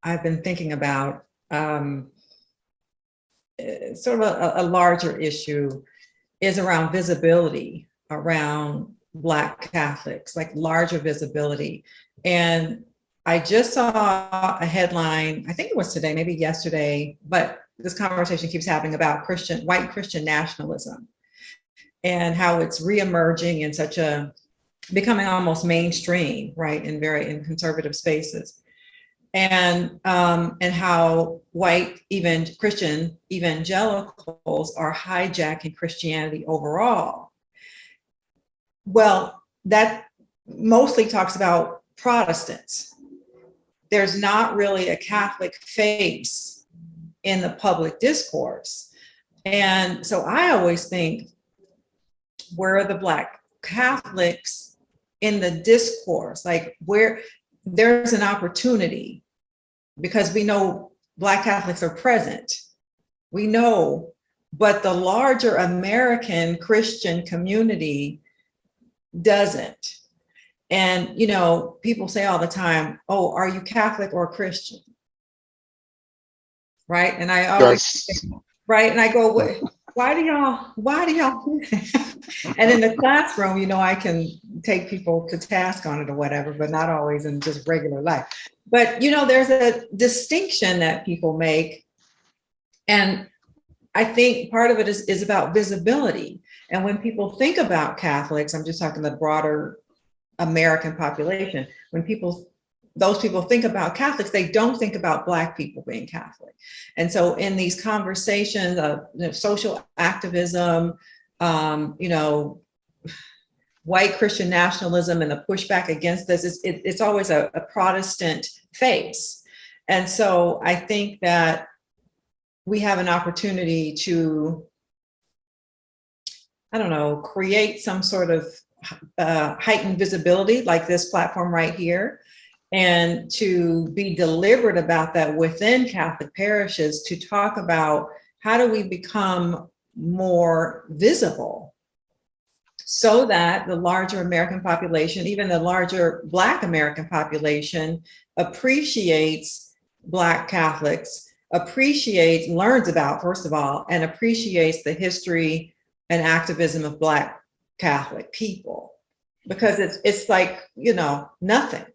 I've been thinking about, sort of a larger issue, is around visibility around Black Catholics, like larger visibility. And I just saw a headline, I think it was today, maybe yesterday, but this conversation keeps happening about white Christian nationalism and how it's reemerging in becoming almost mainstream, right, in conservative spaces. And how white Christian evangelicals are hijacking Christianity overall. Well, that mostly talks about Protestants. There's not really a Catholic face in the public discourse. And so I always think, where are the Black Catholics in the discourse? Like, where there's an opportunity, because we know Black Catholics are present. We know, but the larger American Christian community doesn't. And, people say all the time, oh, are you Catholic or Christian? Right. And I always, right. And I go, why do y'all do that? And in the classroom, I can take people to task on it or whatever, but not always in just regular life. But, there's a distinction that people make. And I think part of it is about visibility. And when people think about Catholics, I'm just talking the broader American population, when those people think about Catholics, they don't think about Black people being Catholic. And so in these conversations of social activism, white Christian nationalism and the pushback against this, it's always a Protestant face. And so I think that we have an opportunity to, create some sort of heightened visibility like this platform right here, and to be deliberate about that within Catholic parishes, to talk about how do we become more visible so that the larger American population, even the larger Black American population, appreciates Black Catholics, learns about, first of all, and appreciates the history and activism of Black Catholic people, because it's like, nothing.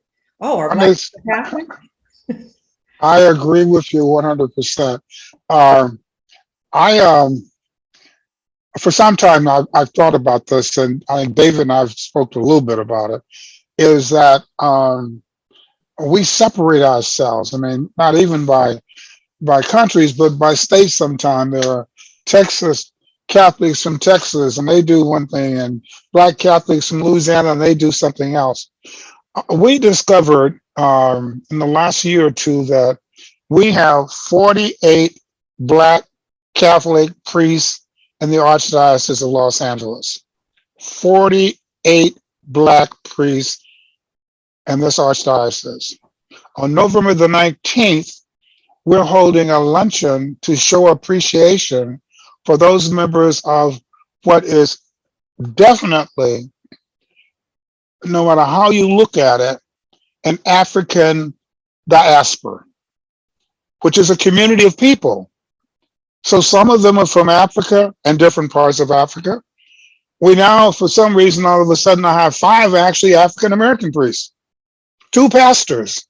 Oh, are I Black mean, people Catholic? I agree with you 100%. I for some time I've thought about this, and I think David and I've spoke a little bit about it. Is that we separate ourselves? I mean, not even by countries, but by states. Sometimes there are Texas Catholics from Texas, and they do one thing, and Black Catholics from Louisiana, and they do something else. We discovered in the last year or two that we have 48 Black Catholic priests in the Archdiocese of Los Angeles. 48 Black priests in this Archdiocese. On November the 19th, we're holding a luncheon to show appreciation for those members of what is definitely, no matter how you look at it, an African diaspora, which is a community of people. So some of them are from Africa and different parts of Africa. We now, for some reason, all of a sudden, I have 5 actually African American priests, 2 pastors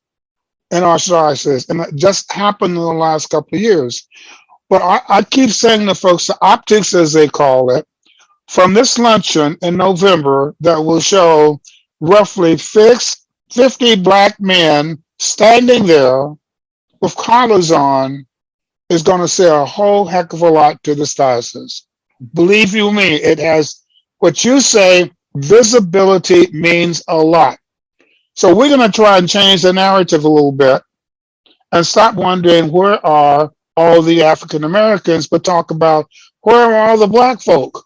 in Archdiocese, and it just happened in the last couple of years. But I keep saying to folks, the optics, as they call it, from this luncheon in November that will show roughly 50 Black men standing there with collars on, is going to say a whole heck of a lot to this diocese. Believe you me, it has, what you say, visibility means a lot. So we're going to try and change the narrative a little bit and stop wondering where are all the African Americans, but talk about where are all the Black folk.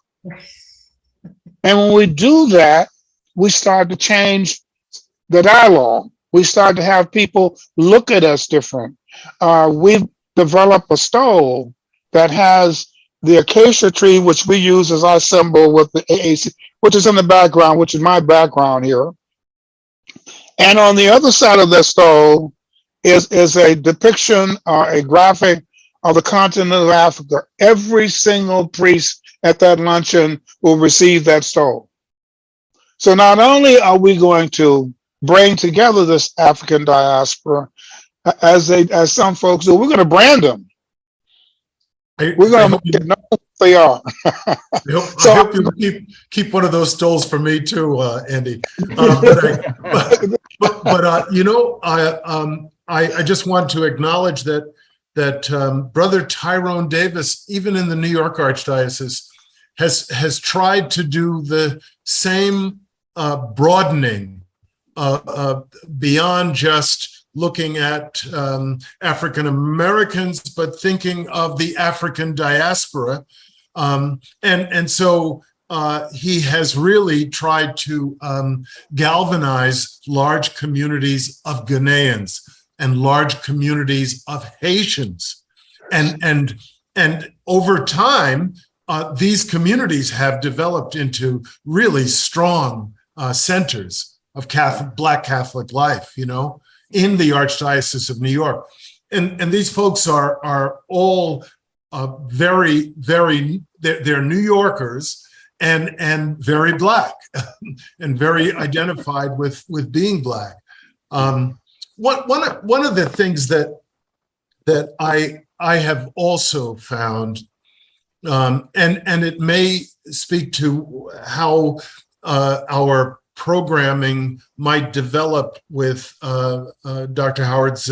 And when we do that, we start to change the dialogue. We start to have people look at us different. We've developed a stole that has the acacia tree, which we use as our symbol with the AAC, which is in the background, which is my background here. And on the other side of that stole is a depiction or a graphic of the continent of Africa. Every single priest at that luncheon will receive that stole. So not only are we going to bring together this African diaspora, as some folks do, we're going to brand them. We're going to make it known who they are. I hope you keep one of those stoles for me too, Andy. I just want to acknowledge that Brother Tyrone Davis, even in the New York Archdiocese, has tried to do the same broadening beyond just looking at African Americans, but thinking of the African diaspora. And so he has really tried to galvanize large communities of Ghanaians and large communities of Haitians. And over time, these communities have developed into really strong centers of Black Catholic life, in the Archdiocese of New York. And these folks are all very, very, they're New Yorkers and very Black and very identified with being Black. One of the things that I have also found, and it may speak to how our programming might develop with Dr. Howard's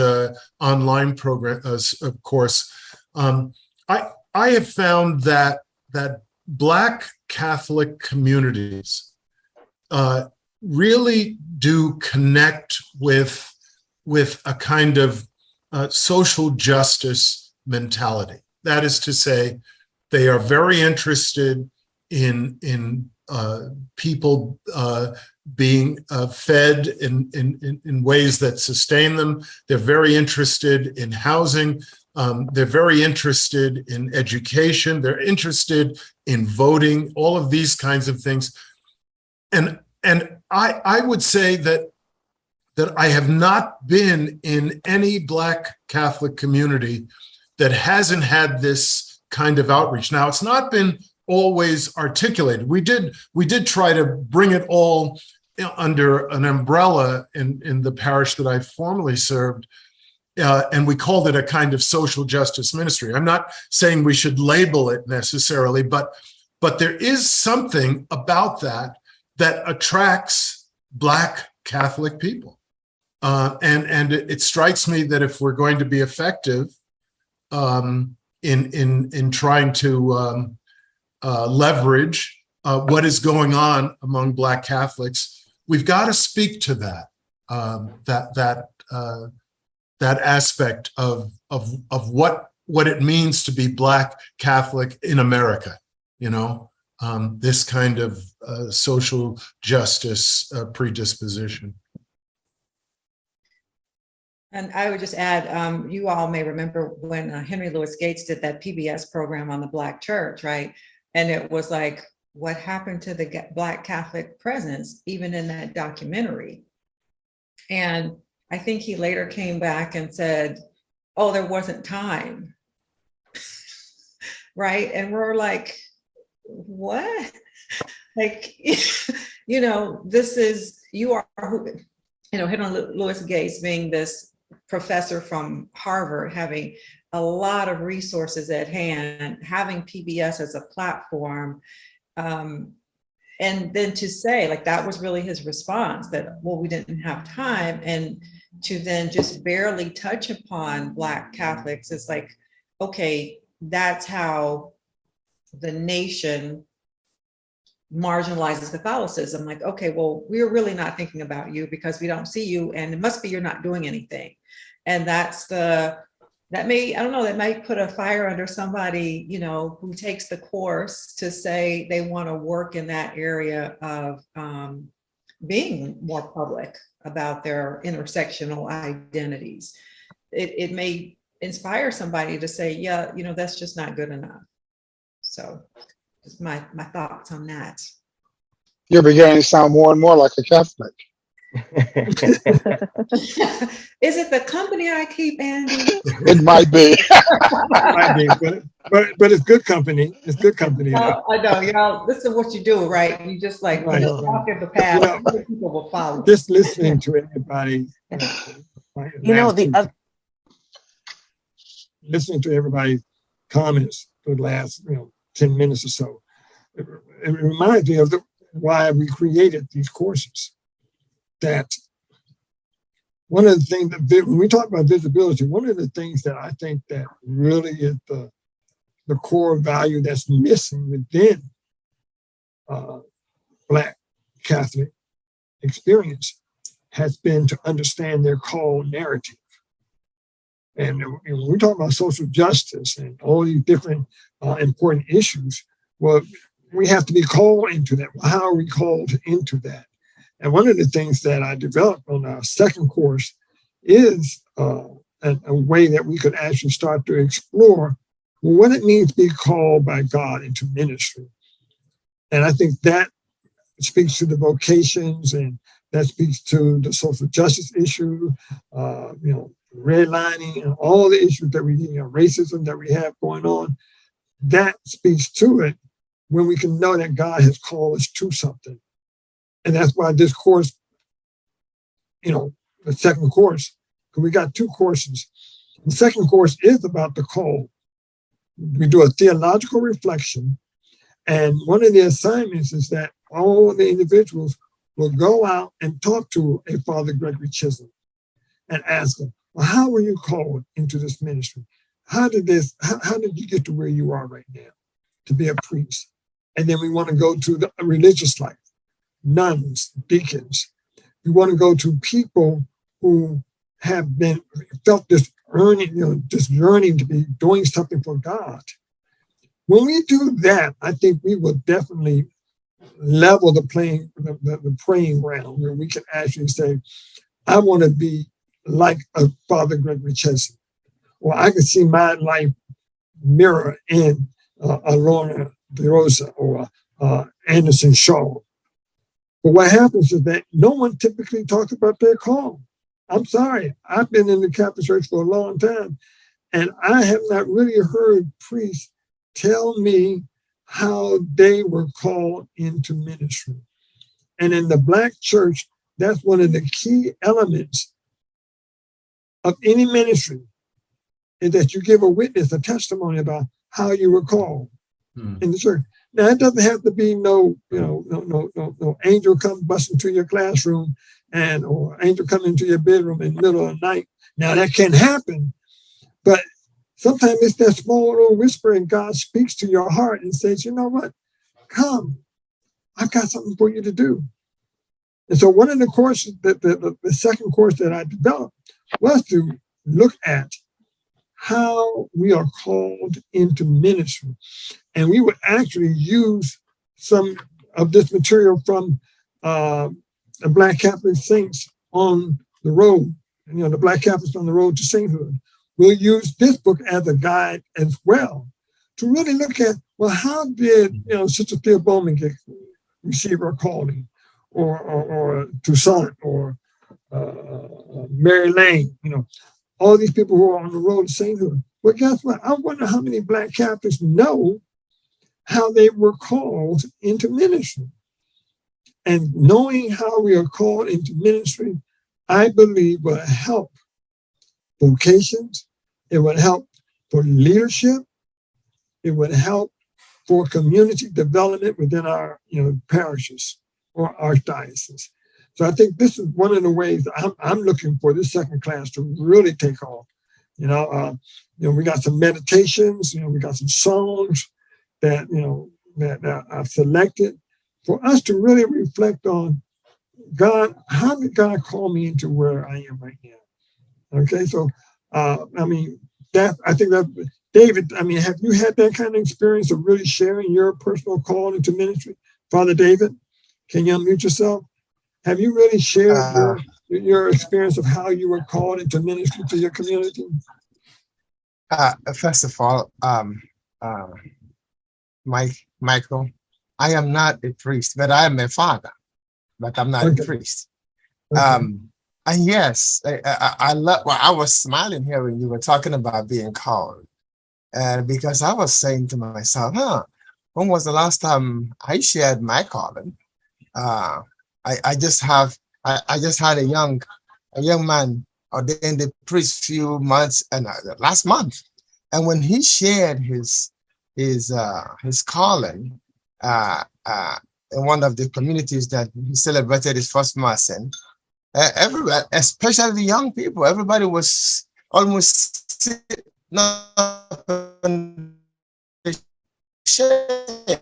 online program course. I have found that Black Catholic communities really do connect with a kind of social justice mentality. That is to say, they are very interested in people being fed in ways that sustain them. They're very interested in housing. They're very interested in education. They're interested in voting, all of these kinds of things. And I would say that I have not been in any Black Catholic community that hasn't had this kind of outreach. Now, it's not been always articulated. We did try to bring it all under an umbrella in the parish that I formerly served, and we called it a kind of social justice ministry. I'm not saying we should label it necessarily, but there is something about that attracts Black Catholic people. And it strikes me that if we're going to be effective in trying to leverage what is going on among Black Catholics, we've got to speak to that aspect of what it means to be Black Catholic in America. This kind of social justice predisposition. And I would just add, you all may remember when Henry Louis Gates did that PBS program on the Black church, right? And it was like, what happened to the Black Catholic presence, even in that documentary? And I think he later came back and said, oh, there wasn't time, right? And we're like, what? Like, this is, you are who, Henry Louis Gates being this professor from Harvard, having a lot of resources at hand, having PBS as a platform, and then to say, like, that was really his response, that, well, we didn't have time, and to then just barely touch upon Black Catholics. It's like, okay, that's how the nation marginalizes Catholicism. Like, okay, well, we're really not thinking about you because we don't see you, and it must be you're not doing anything. And that might put a fire under somebody, who takes the course to say they want to work in that area of being more public about their intersectional identities. It may inspire somebody to say, yeah, that's just not good enough. So just my thoughts on that. You're beginning to sound more and more like a Catholic. Is it the company I keep, Andy? It might be. but it's good company. It's good company. I know, y'all. This is what you do, right? You just like walk in the path. People will follow. Just listening to everybody. Listening to everybody's comments for the last 10 minutes or so. It reminds me of why we created these courses. That one of the things that when we talk about visibility, one of the things that I think that really is the core value that's missing within Black Catholic experience has been to understand their call narrative. And when we talk about social justice and all these different important issues, well, we have to be called into that. Well, how are we called into that? And one of the things that I developed on our second course is a way that we could actually start to explore what it means to be called by God into ministry. And I think that speaks to the vocations, and that speaks to the social justice issue, redlining, and all the issues that racism that we have going on. That speaks to it when we can know that God has called us to something. And that's why this course, the second course, because we got two courses. The second course is about the call. We do a theological reflection. And one of the assignments is that all the individuals will go out and talk to a Father Gregory Chisholm and ask him, well, how were you called into this ministry? How did you get to where you are right now to be a priest? And then we want to go to the religious life. Nuns, deacons. We want to go to people who have felt this yearning to be doing something for God. When we do that, I think we will definitely level the praying ground where we can actually say, I want to be like a Father Gregory Chisholm, or I can see my life mirror in Alona de Rosa or Anderson Shaw. But what happens is that no one typically talks about their call. I'm sorry, I've been in the Catholic Church for a long time, and I have not really heard priests tell me how they were called into ministry. And in the Black church, that's one of the key elements of any ministry, is that you give a witness, a testimony about how you were called in the church. Now, it doesn't have to be no angel come busting to your classroom or angel come into your bedroom in the middle of the night. Now, that can happen, but sometimes it's that small little whisper and God speaks to your heart and says, you know what, come, I've got something for you to do. And so one of the courses, the second course that I developed was to look at how we are called into ministry. And we would actually use some of this material from the Black Catholic saints on the road, the Black Catholics on the road to sainthood. We'll use this book as a guide as well to really look at, well, how did Sister Thea Bowman receive her calling, or Toussaint, or Mary Lane, all these people who are on the road to sainthood. Well, guess what? I wonder how many Black Catholics know how they were called into ministry. And knowing how we are called into ministry, I believe will help vocations. It would help for leadership. It would help for community development within our parishes or archdioceses. So I think this is one of the ways I'm looking for this second class to really take off. We got some meditations. We got some songs that that I've selected for us to really reflect on God. How did God call me into where I am right now? Okay, so I think that David. Have you had that kind of experience of really sharing your personal call into ministry, Father David? Can you unmute yourself? Have you really shared your experience of how you were called into ministry to your community? First of all, Michael, I am not a priest, but I am a father, but I'm not a priest. Okay. And yes, I love. Well, I was smiling here when you were talking about being called, because I was saying to myself, when was the last time I shared my calling? I just had a young man ordained a priest few months and last month, and when he shared his calling in one of the communities that he celebrated his first mass in, everybody, especially the young people, everybody was almost sitting up and sharing.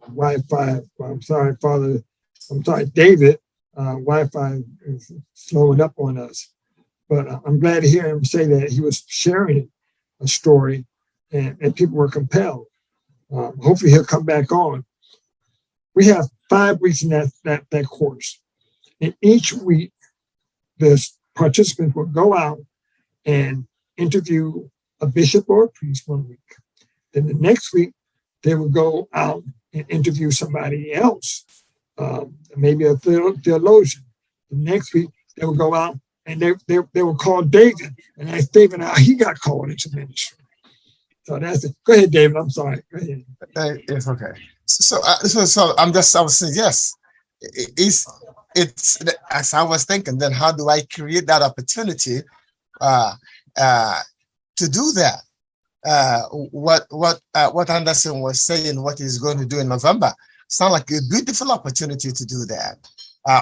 Wi-Fi. I'm sorry, Father. I'm sorry, David. Wi-Fi is slowing up on us, but I'm glad to hear him say that he was sharing a story, and people were compelled. Hopefully, he'll come back on. We have 5 weeks in that course, and each week, the participants will go out and interview a bishop or a priest 1 week. Then the next week, they will go out and interview somebody else, maybe a theologian. The next week, they will go out and they will call David and ask David how he got called into ministry. So that's it. Go ahead, David. I'm sorry. Go ahead. It's okay. So I was saying, yes, it's as I was thinking, then how do I create that opportunity to do that? What Anderson was saying, what he's going to do in November, sounds like a beautiful opportunity to do that,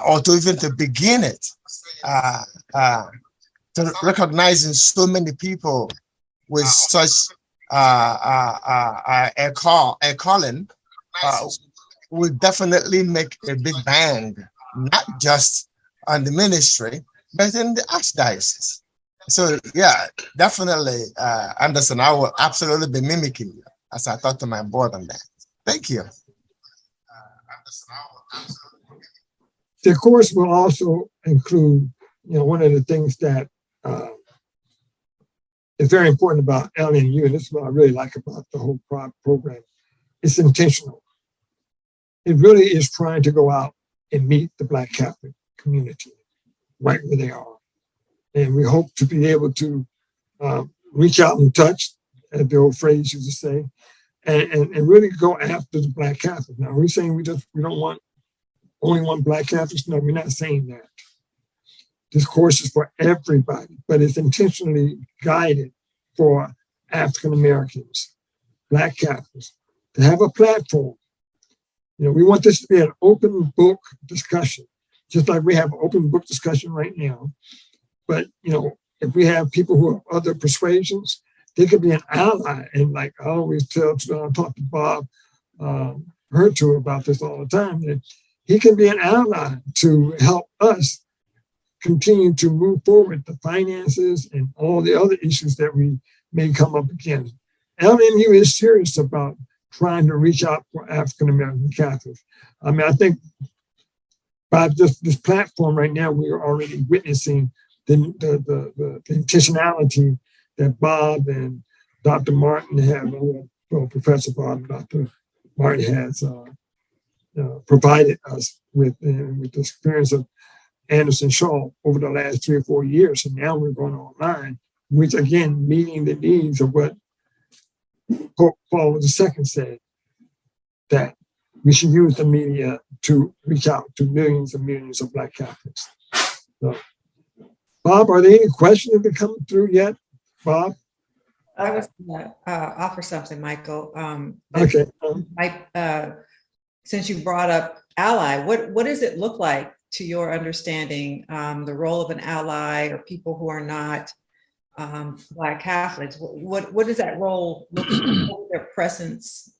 or to even to begin it, to recognizing so many people with such a calling will definitely make a big bang, not just on the ministry, but in the archdiocese. So yeah, definitely, Anderson, I will absolutely be mimicking you as I talk to my board on that. Thank you. The course will also include, one of the things that is very important about LNU, and this is what I really like about the whole program. It's intentional. It really is trying to go out and meet the Black Catholic community right where they are. And we hope to be able to reach out and touch, as the old phrase used to say, and really go after the Black Catholics. Now, we're saying we don't want only one Black Catholics. No, we're not saying that. This course is for everybody, but it's intentionally guided for African Americans, Black Catholics, to have a platform. We want this to be an open book discussion, just like we have an open book discussion right now. But, if we have people who have other persuasions, they could be an ally. And like I always talk to Bob Hertu about this all the time, that he can be an ally to help us continue to move forward the finances and all the other issues that we may come up against. LMU is serious about trying to reach out for African American Catholics. I mean, I think by this platform right now, we are already witnessing the intentionality that Bob and Dr. Martin have, well, Professor Bob and Dr. Martin has provided us with the experience of Anderson Shaw over the last 3 or 4 years. And now we're going online, which again, meeting the needs of what Pope Paul II said, that we should use the media to reach out to millions and millions of Black Catholics. So, Bob, are there any questions that come through yet? Bob? I was going to offer something, Michael. Okay. Since you brought up ally, what does it look like to your understanding, the role of an ally or people who are not Black Catholics? What does that role look like? What would their presence,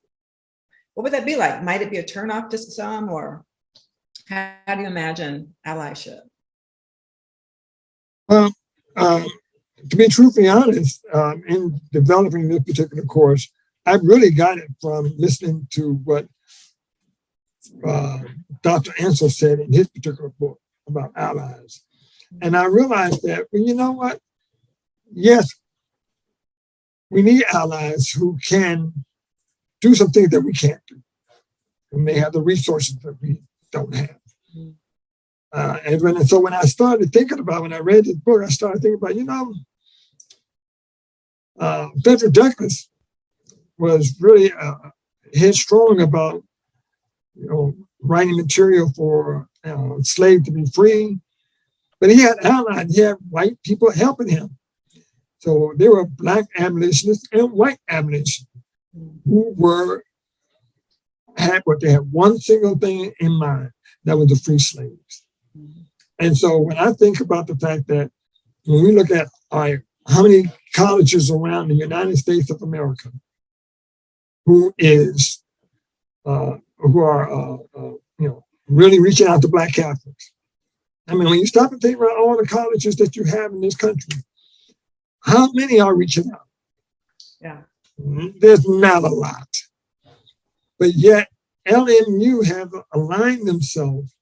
what would that be like? Might it be a turnoff to some, or how do you imagine allyship? Well, to be truthfully honest, in developing this particular course, I really got it from listening to what Dr. Ansel said in his particular book about allies. And I realized that, well, you know what? Yes, we need allies who can do some things that we can't do. And they have the resources that we don't have. And so when I started thinking about, when I read this book, I started thinking about, Frederick Douglass was really headstrong about, writing material for slaves to be free. But he had allies, he had white people helping him. So there were Black abolitionists and white abolitionists who had one single thing in mind, that was the free slaves. And so when I think about the fact that when we look at how many colleges around the United States of America who are really reaching out to Black Catholics. I mean, when you stop and think about all the colleges that you have in this country, how many are reaching out? Yeah. There's not a lot. But yet LMU have aligned themselves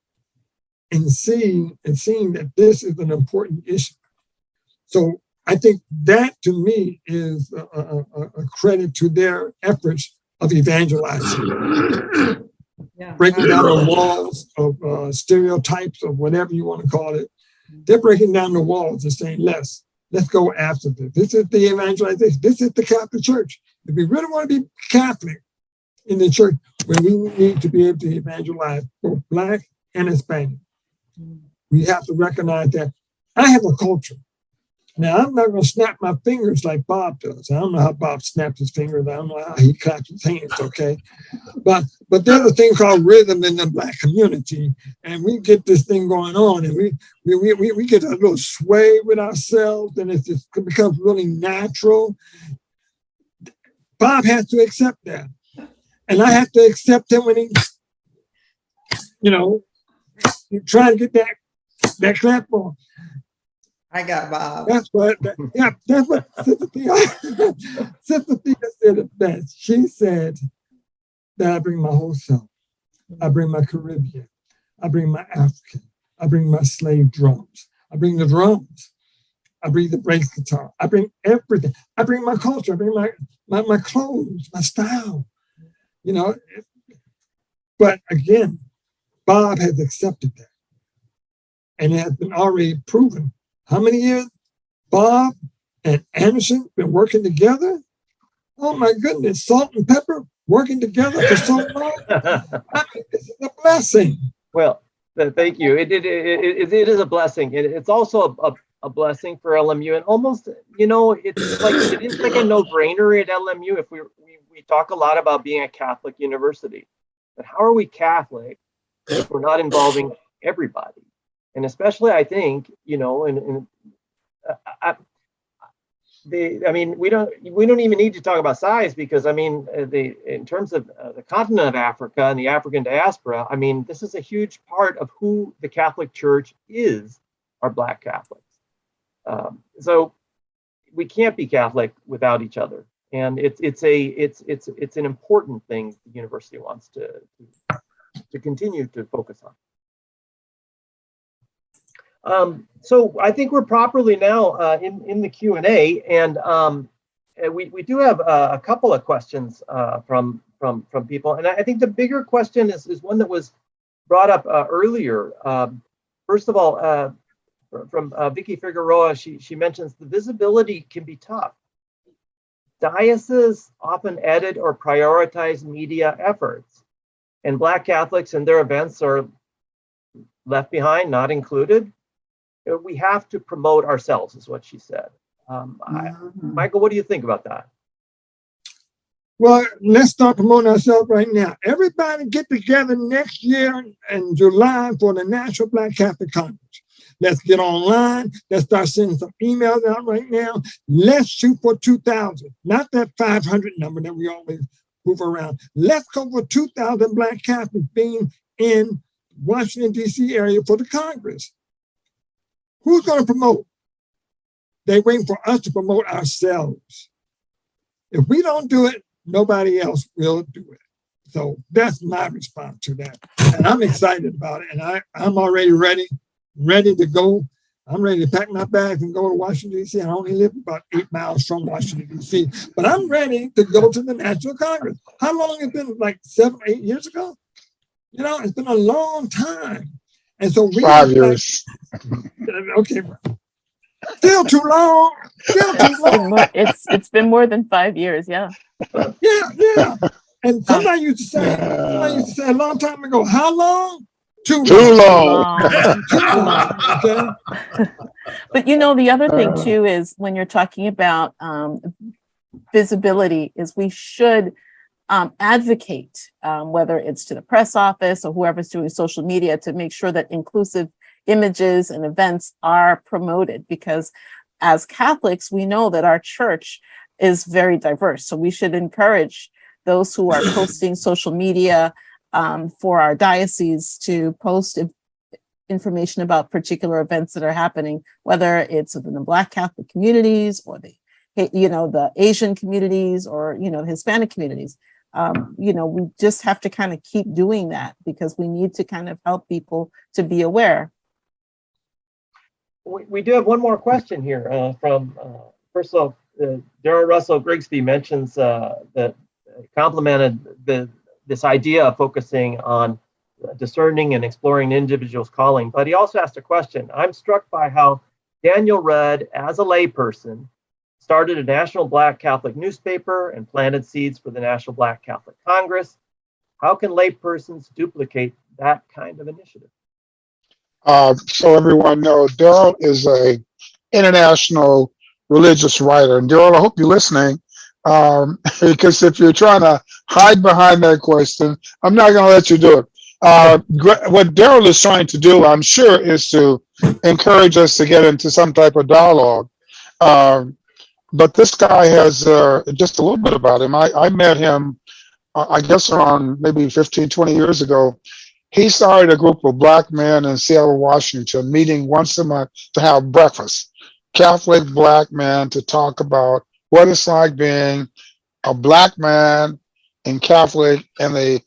and seeing that this is an important issue. So I think that to me is a credit to their efforts of evangelizing. Breaking down the walls of stereotypes or whatever you want to call it. They're breaking down the walls and saying, let's go after this. This is the evangelization. This is the Catholic Church. If we really want to be Catholic in the church, we need to be able to evangelize both Black and Hispanic. We have to recognize that I have a culture. Now, I'm not going to snap my fingers like Bob does. I don't know how Bob snaps his fingers. I don't know how he claps his hands, okay? But there's a thing called rhythm in the Black community, and we get this thing going on, and we get a little sway with ourselves, and it becomes really natural. Bob has to accept that. And I have to accept him when he, try to get that clap on. I got Bob. That's what Sister Thea said it best. She said that I bring my whole self. I bring my Caribbean. I bring my African. I bring my slave drums. I bring the drums. I bring the bass guitar. I bring everything. I bring my culture. I bring my clothes, my style. But again, Bob has accepted that. And it has been already proven. How many years? Bob and Anderson been working together. Oh my goodness, salt and pepper working together for so long. I mean, this is a blessing. Well, thank you. It is a blessing. It's also a blessing for LMU, and almost, it is like a no-brainer at LMU. If we talk a lot about being a Catholic university, but how are we Catholic if we're not involving everybody? And especially, I think, we don't even need to talk about size, because in terms of the continent of Africa and the African diaspora, this is a huge part of who the Catholic Church is, are Black Catholics. So we can't be Catholic without each other, and it's an important thing the university wants to continue to focus on. So I think we're properly now in the Q&A, and we do have a couple of questions from people, and I think the bigger question is one that was brought up earlier. First of all, from Vicky Figueroa, she mentions the visibility can be tough. Dioceses often edit or prioritize media efforts, and Black Catholics and their events are left behind, not included. We have to promote ourselves, is what she said. Michael, what do you think about that? Well, let's start promoting ourselves right now. Everybody get together next year in July for the National Black Catholic Congress. Let's get online. Let's start sending some emails out right now. Let's shoot for 2,000, not that 500 number that we always move around. Let's go for 2,000 Black Catholics being in Washington, D.C. area for the Congress. Who's going to promote? They're waiting for us to promote ourselves. If we don't do it, nobody else will do it. So that's my response to that. And I'm excited about it. And I'm already ready to go. I'm ready to pack my bags and go to Washington, D.C. I only live about 8 miles from Washington, D.C. But I'm ready to go to the National Congress. How long has it been? Like 7, 8 years ago? It's been a long time. And so 5 years. Okay. Still too long. It's been more than 5 years. Yeah. Yeah. And somebody used to say a long time ago, how long? Too long. Okay. But the other thing too is when you're talking about visibility, is we should advocate, whether it's to the press office or whoever's doing social media, to make sure that inclusive images and events are promoted, because as Catholics, we know that our church is very diverse. So we should encourage those who are posting social media for our diocese to post information about particular events that are happening, whether it's within the Black Catholic communities or the Asian communities or, Hispanic communities. We just have to kind of keep doing that, because we need to kind of help people to be aware. We do have one more question here from, first of all, Daryl Russell Grigsby mentions that complimented this idea of focusing on discerning and exploring an individual's calling, but he also asked a question. I'm struck by how Daniel Rudd, as a layperson, started a national Black Catholic newspaper and planted seeds for the National Black Catholic Congress. How can laypersons duplicate that kind of initiative? So everyone knows, Daryl is a international religious writer. And Daryl, I hope you're listening, because if you're trying to hide behind that question, I'm not going to let you do it. What Daryl is trying to do, I'm sure, is to encourage us to get into some type of dialogue. But this guy has just a little bit about him. I met him, I guess, around maybe 15, 20 years ago. He started a group of Black men in Seattle, Washington, meeting once a month to have breakfast. Catholic Black men to talk about what it's like being a Black man and Catholic in the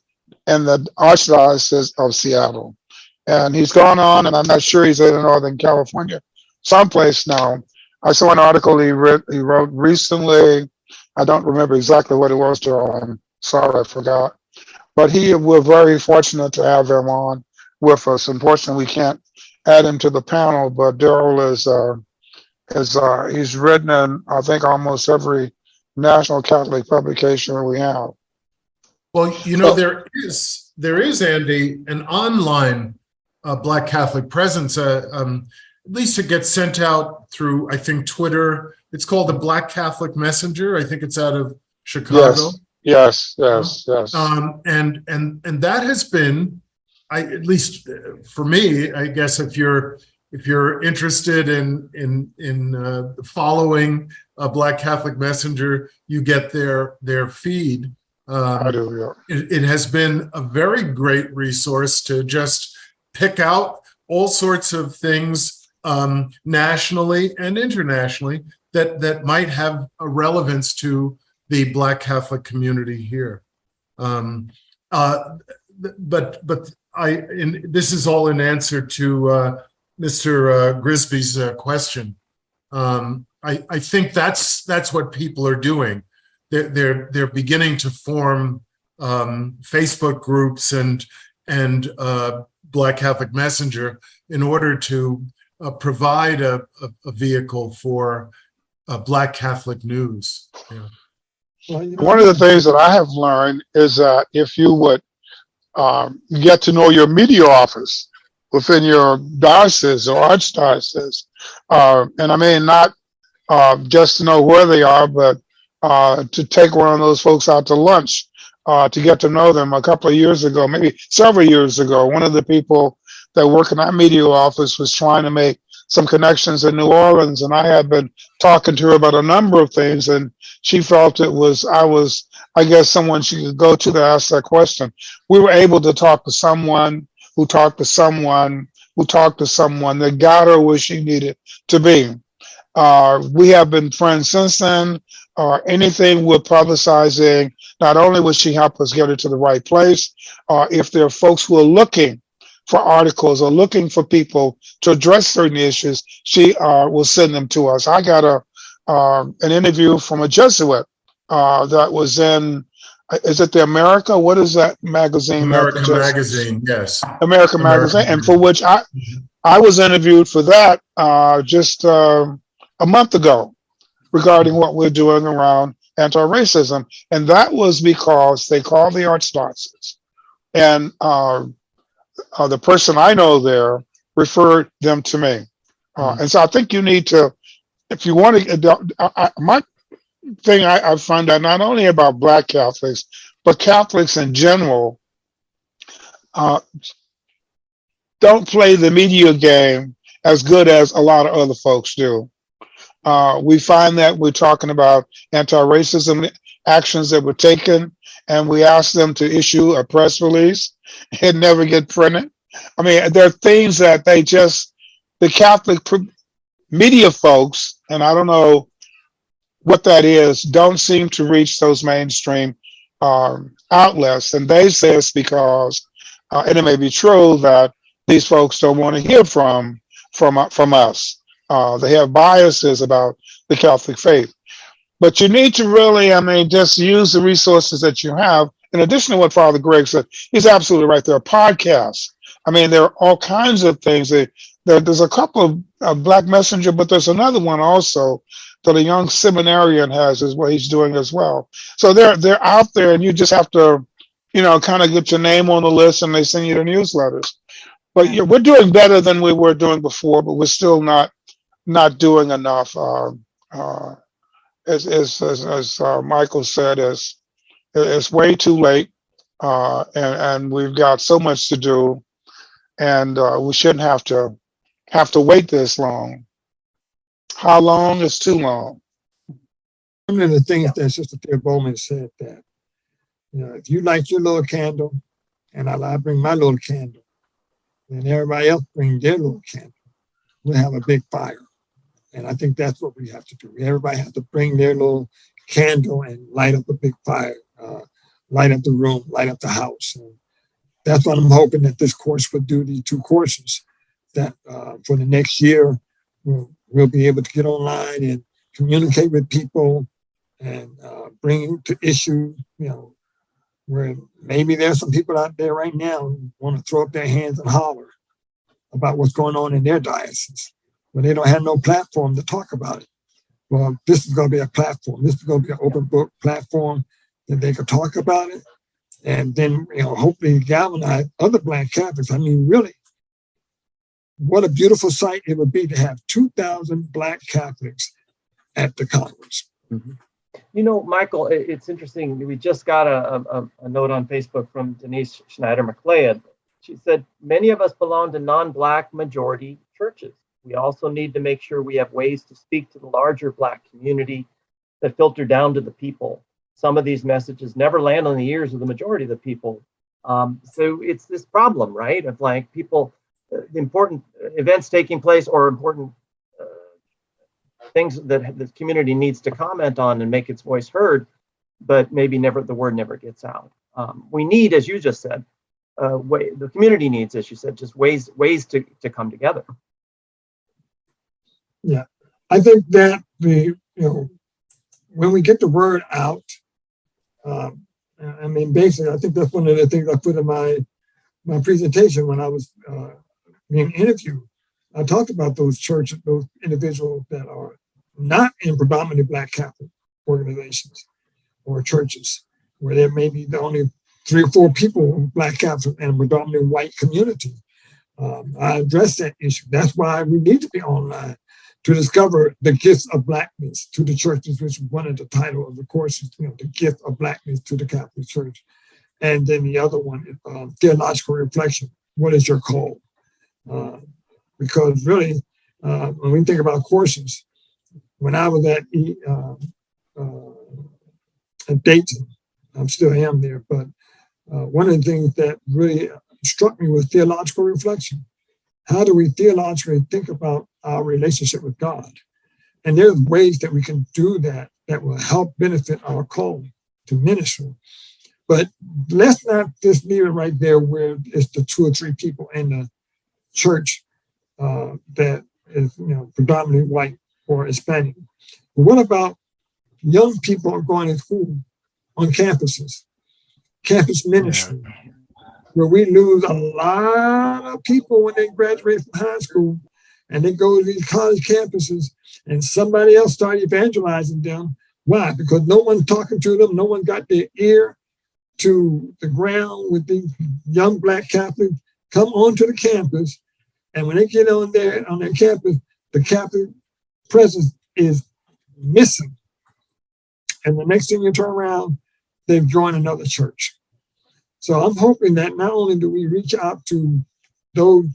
Archdiocese of Seattle. And he's gone on, and I'm not sure he's in Northern California, someplace now. I saw an article he wrote recently. I don't remember exactly what it was, Daryl. I'm sorry, I forgot. But we're very fortunate to have him on with us. Unfortunately, we can't add him to the panel, but Daryl is He's written in, I think, almost every national Catholic publication we have. Well, you know, there is, Andy, an online Black Catholic presence. At least it gets sent out through, I think, Twitter. It's called the Black Catholic Messenger. I think it's out of Chicago. Yes. And that has been, at least for me, I guess, if you're interested in following a Black Catholic Messenger, you get their feed. I do, yeah. It has been a very great resource to just pick out all sorts of things nationally and internationally that might have a relevance to the Black Catholic community here. But this is all in answer to Mr. Grisby's question. I think that's what people are doing. They're beginning to form Facebook groups and Black Catholic Messenger in order to provide a vehicle for Black Catholic news. Yeah. One of the things that I have learned is that if you would get to know your media office within your diocese or archdiocese, and I mean not just to know where they are, but to take one of those folks out to lunch, to get to know them. A couple of years ago, maybe several years ago, one of the people that work in our media office was trying to make some connections in New Orleans, and I had been talking to her about a number of things, and she felt I was, I guess, someone she could go to ask that question. We were able to talk to someone who talked to someone who talked to someone that got her where she needed to be. We have been friends since then. Anything we're publicizing, not only will she help us get her to the right place, if there are folks who are looking for articles or looking for people to address certain issues, she will send them to us. I got an interview from a Jesuit that was in, is it the America? What is that magazine? America Magazine, yes. America Magazine, and for which I was interviewed for that just a month ago regarding what we're doing around anti-racism. And that was because they called the Archdiocese. And the person I know there referred them to me. And so I think you need to, if you want to, my thing I find out not only about Black Catholics, but Catholics in general, don't play the media game as good as a lot of other folks do. We find that we're talking about anti-racism actions that were taken, and we ask them to issue a press release and never get printed. I mean, there are things that the Catholic media folks, and I don't know what that is, don't seem to reach those mainstream outlets. And they say it's because, and it may be true, that these folks don't want to hear from us. They have biases about the Catholic faith. But you need to really, just use the resources that you have. In addition to what Father Greg said, he's absolutely right. There are podcasts. There are all kinds of things. There's a couple of Black Messenger, but there's another one also that a young seminarian has, is what he's doing as well. So they're out there, and you just have to, kind of get your name on the list, and they send you the newsletters. But we're doing better than we were doing before, but we're still not doing enough. As Michael said, it's way too late, and we've got so much to do, and we shouldn't have to wait this long. How long is too long? One of the things that Sister Pierre Bowman said, that if you light your little candle, and I bring my little candle, and everybody else bring their little candle, we'll have a big fire. And I think that's what we have to do. Everybody has to bring their little candle and light up a big fire, light up the room, light up the house. And that's what I'm hoping that this course would do, these 2 courses, that for the next year, we'll be able to get online and communicate with people and bring to issues, where maybe there's some people out there right now who want to throw up their hands and holler about what's going on in their diocese. but they don't have no platform to talk about it. Well, this is going to be a platform. This is going to be an open book platform that they could talk about it, and then hopefully galvanize other Black Catholics. I mean, really, what a beautiful sight it would be to have 2,000 Black Catholics at the Congress. Mm-hmm. Michael, it's interesting. We just got a note on Facebook from Denise Schneider-McLeod. She said, many of us belong to non-Black majority churches. We also need to make sure we have ways to speak to the larger Black community that filter down to the people. Some of these messages never land on the ears of the majority of the people. So it's this problem, right? Of like people, important events taking place or important things that the community needs to comment on and make its voice heard, but maybe the word never gets out. We need, as you just said, the community needs, as you said, just ways to come together. Yeah, I think that when we get the word out, I mean, basically, I think that's one of the things I put in my presentation when I was being interviewed. I talked about those churches, those individuals that are not in predominantly Black Catholic organizations or churches, where there may be only 3 or 4 people, Black Catholic, and a predominantly white community. I addressed that issue. That's why we need to be online to discover the gifts of Blackness to the churches, which is one of the title of the courses, the gift of Blackness to the Catholic Church. And then the other one is theological reflection. What is your call? Because really, when we think about courses, when I was at Dayton, I still am there, but one of the things that really struck me was theological reflection. How do we theologically think about our relationship with God? And there's ways that we can do that will help benefit our call to ministry. But let's not just leave it right there where it's the 2 or 3 people in the church that is predominantly white or Hispanic. But what about young people going to school on campuses, campus ministry, where we lose a lot of people when they graduate from high school and they go to these college campuses and somebody else started evangelizing them. Why? Because no one talking to them, no one got their ear to the ground with these young Black Catholics come onto the campus. And when they get on their campus, the Catholic presence is missing. And the next thing you turn around, they've joined another church. So I'm hoping that not only do we reach out to those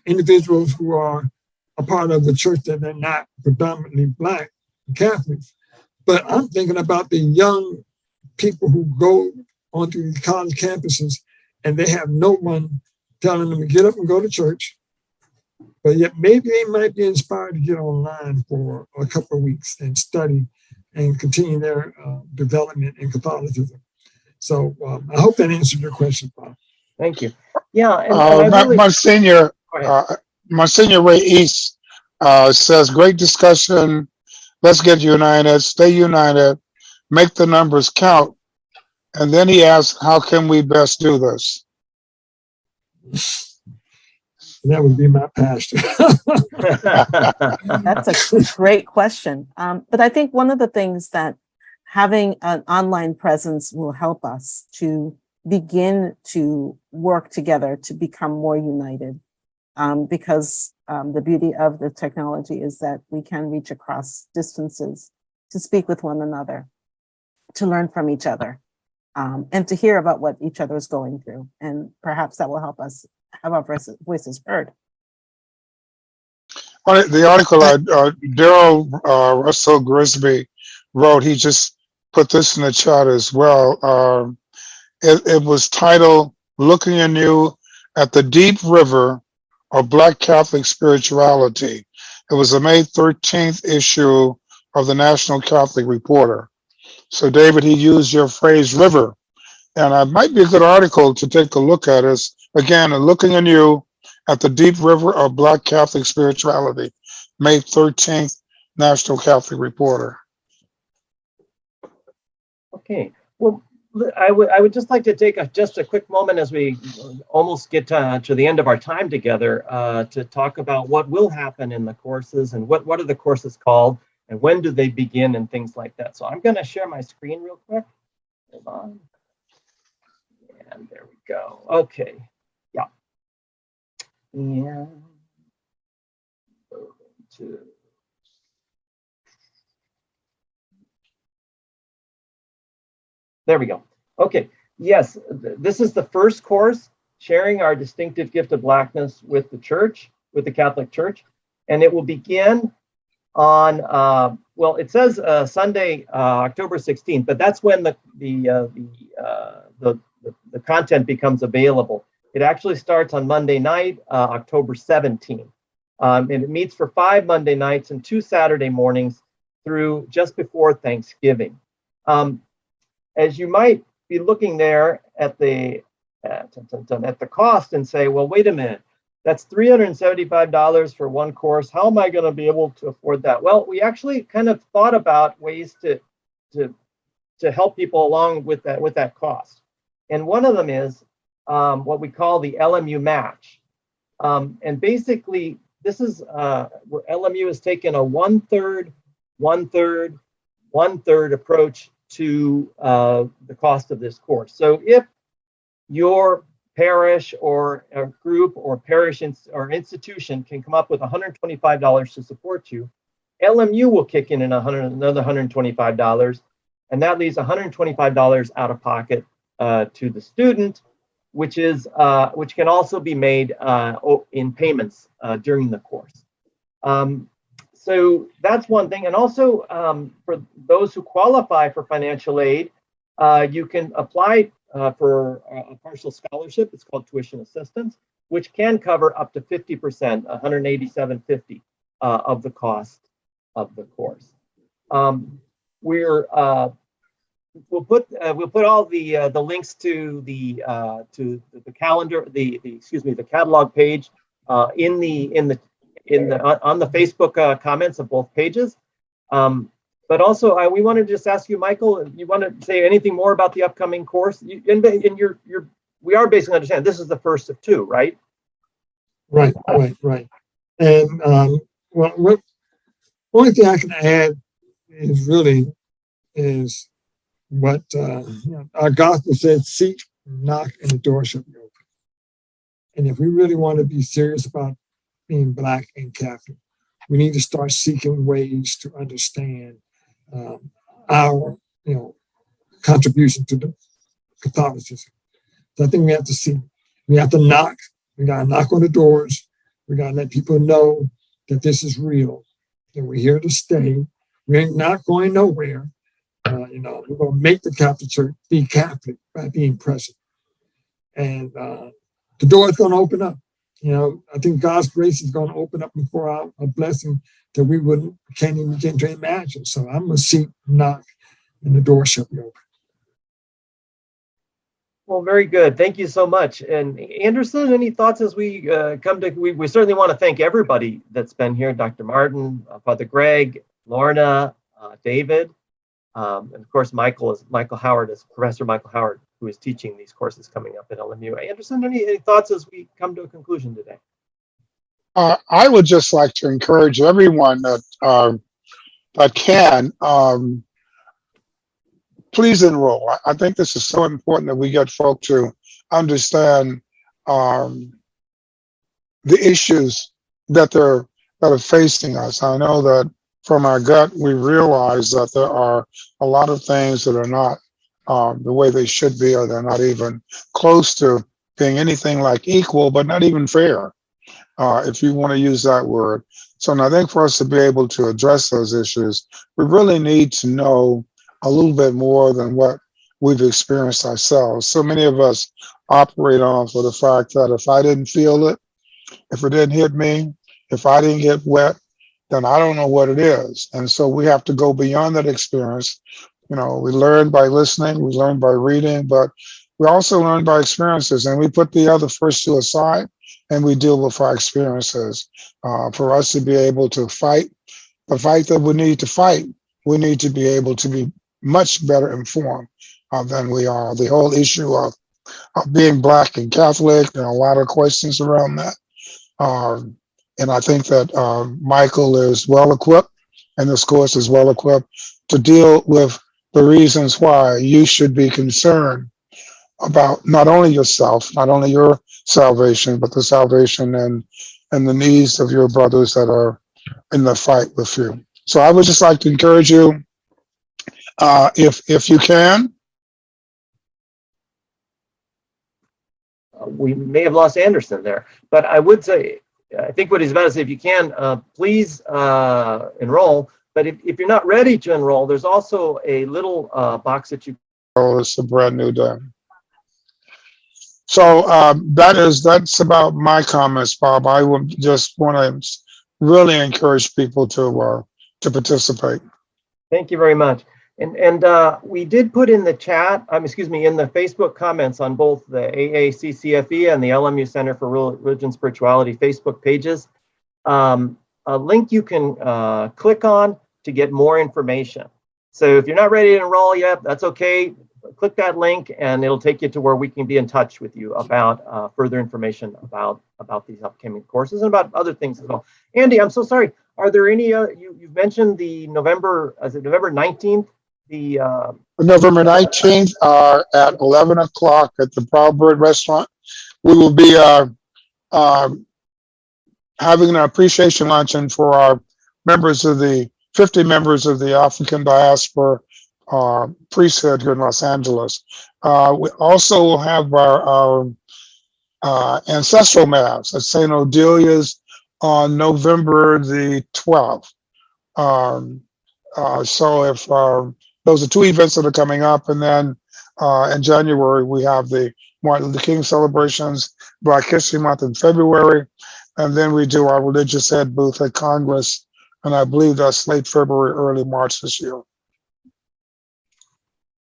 individuals who are a part of the church that they're not predominantly Black Catholics, but I'm thinking about the young people who go onto these college campuses and they have no one telling them to get up and go to church, but yet maybe they might be inspired to get online for a couple of weeks and study and continue their development in Catholicism. So I hope that answered your question, Bob. Thank you. Yeah, and Monsignor Ray East says, great discussion. Let's get united, stay united, make the numbers count. And then he asks, how can we best do this? That would be my pastor. That's a great question. But I think one of the things that having an online presence will help us to begin to work together to become more united. Because the beauty of the technology is that we can reach across distances to speak with one another, to learn from each other, and to hear about what each other is going through. And perhaps that will help us have our voices heard. The article Daryl Russell Grisby wrote, he just put this in the chat as well. It was titled, Looking Anew at the Deep River of Black Catholic Spirituality. It was a May 13th issue of the National Catholic Reporter. So David, he used your phrase river, and it might be a good article to take a look at. Is again, Looking Anew at the Deep River of Black Catholic Spirituality, May 13th, National Catholic Reporter. Okay, well, I would just like to take just a quick moment as we almost get to the end of our time together to talk about what will happen in the courses and what are the courses called and when do they begin and things like that. So I'm going to share my screen real quick. Hold on. And there we go. Okay. Yeah. And to there we go. Okay. Yes, this is the first course, Sharing Our Distinctive Gift of Blackness with the Church, with the Catholic Church. And it will begin on, well, it says Sunday, October 16th, but that's when the content becomes available. It actually starts on Monday night, October 17th. And it meets for 5 Monday nights and 2 Saturday mornings through just before Thanksgiving. As you might be looking there at the cost and say, well, wait a minute, that's $375 for one course. How am I going to be able to afford that? Well, we actually kind of thought about ways to help people along with that cost. And one of them is what we call the LMU match. And basically, this is where LMU has taken a one-third approach to the cost of this course. So if your parish or a group or parish or institution can come up with $125 to support you, LMU will kick in another $125, and that leaves $125 out of pocket to the student, which can also be made in payments during the course. So that's one thing. And also for those who qualify for financial aid, you can apply for a partial scholarship. It's called tuition assistance, which can cover up to 50%, $187.50 of the cost of the course. We'll put all the links to the calendar, the catalog page on the Facebook comments of both pages. But also, we want to just ask you, Michael, you want to say anything more about the upcoming course? We are basically understanding this is the first of 2, right? Right. And what only thing I can add is what our gospel said: seek, knock, and the door shall be open. And if we really want to be serious about being Black and Catholic, we need to start seeking ways to understand our contribution to the Catholicism. So I think we have to see, we have to knock, we got to knock on the doors, we got to let people know that this is real, that we're here to stay, we ain't not going nowhere. We're going to make the Catholic Church be Catholic by being present. And the door is going to open up. I think God's grace is going to open up and pour out a blessing that we can't even begin to imagine. So I'm going to seek, knock, and the door shall be open. Well, very good. Thank you so much. And Anderson, any thoughts as we we certainly want to thank everybody that's been here, Dr. Martin, Father Greg, Lorna, David, and of course, Professor Michael Howard, who is teaching these courses coming up at LMU. Anderson, any thoughts as we come to a conclusion today? I would just like to encourage everyone that can, please enroll. I think this is so important that we get folk to understand the issues that are facing us. I know that from our gut, we realize that there are a lot of things that are not the way they should be, or they're not even close to being anything like equal, but not even fair, if you want to use that word. So I think for us to be able to address those issues, we really need to know a little bit more than what we've experienced ourselves. So many of us operate off of the fact that if I didn't feel it, if it didn't hit me, if I didn't get wet, then I don't know what it is. And so we have to go beyond that experience. We learn by listening, we learn by reading, but we also learn by experiences, and we put the other first 2 aside and we deal with our experiences. For us to be able to fight the fight that we need to fight, we need to be able to be much better informed than we are. The whole issue of being Black and Catholic, and a lot of questions around that. And I think that Michael is well equipped, and this course is well equipped to deal with the reasons why you should be concerned about not only yourself, not only your salvation, but the salvation and the needs of your brothers that are in the fight with you. So I would just like to encourage you, if you can. We may have lost Anderson there, but I would say, I think what he's about to say, if you can, please enroll. But if you're not ready to enroll, there's also a little box that you. Oh, it's a brand new day. So that's about my comments, Bob. I would just want to really encourage people to participate. Thank you very much. And we did put in the chat, in the Facebook comments on both the AACCFE and the LMU Center for Religion Spirituality Facebook pages, a link you can click on to get more information. So if you're not ready to enroll yet, that's okay. Click that link and it'll take you to where we can be in touch with you about further information about these upcoming courses and about other things as well. Andy, I'm so sorry. Are there any, you've mentioned the November 19th? November 19th at 11 o'clock at the Browbird Restaurant. We will be having an appreciation luncheon for our 50 members of the African diaspora priesthood here in Los Angeles. We also will have our ancestral mass at St. Odelia's on November the 12th. So if those are two events that are coming up, and then in January we have the Martin Luther King celebrations, Black History Month in February, and then we do our religious ed booth at Congress, and I believe that's late February, early March this year.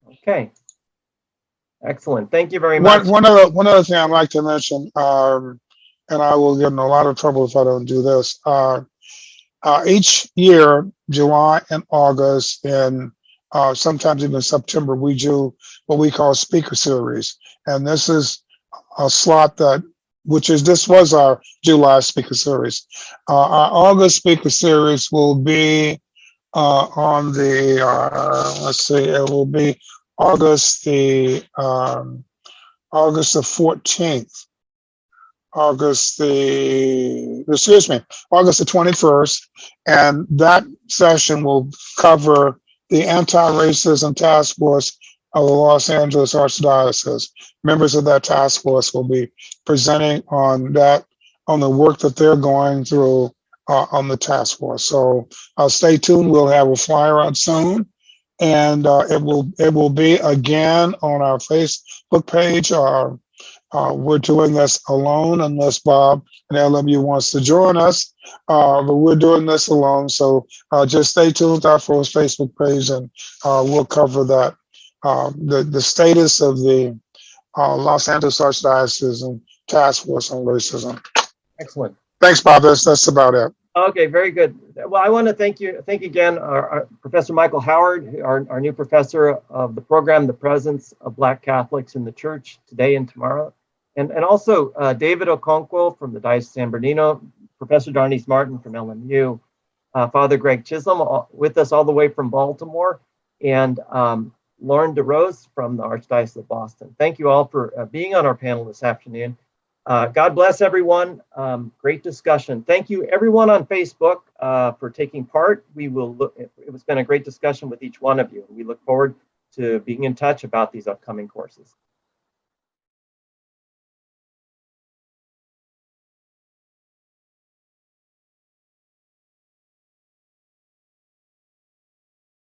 Okay. Excellent. Thank you very much. One other thing I'd like to mention, and I will get in a lot of trouble if I don't do this. Each year, July and August, and sometimes even September, we do what we call speaker series. And this is a slot this was our July speaker series. Our August speaker series will be on the, it will be August the 14th. August the 21st, and that session will cover the anti-racism task force of the Los Angeles Archdiocese. Members of that task force will be presenting on the work that they're going through on the task force. So stay tuned. We'll have a flyer out soon, and it will be again on our Facebook page. We're doing this alone unless Bob and LMU wants to join us, but we're doing this alone. So just stay tuned to our first Facebook page, and we'll cover that, the status of the Los Angeles Archdiocese and Task Force on Racism. Excellent. Thanks, Bob. That's about it. Okay, very good. Well, I want to thank again, our Professor Michael Howard, our new professor of the program, The Presence of Black Catholics in the Church Today and Tomorrow. And also David Okonkwo from the Diocese of San Bernardino, Professor Darnice Martin from LMU, Father Greg Chisholm with us all the way from Baltimore, and Lauren DeRose from the Archdiocese of Boston. Thank you all for being on our panel this afternoon. God bless everyone. Great discussion. Thank you everyone on Facebook for taking part. It's been a great discussion with each one of you. We look forward to being in touch about these upcoming courses.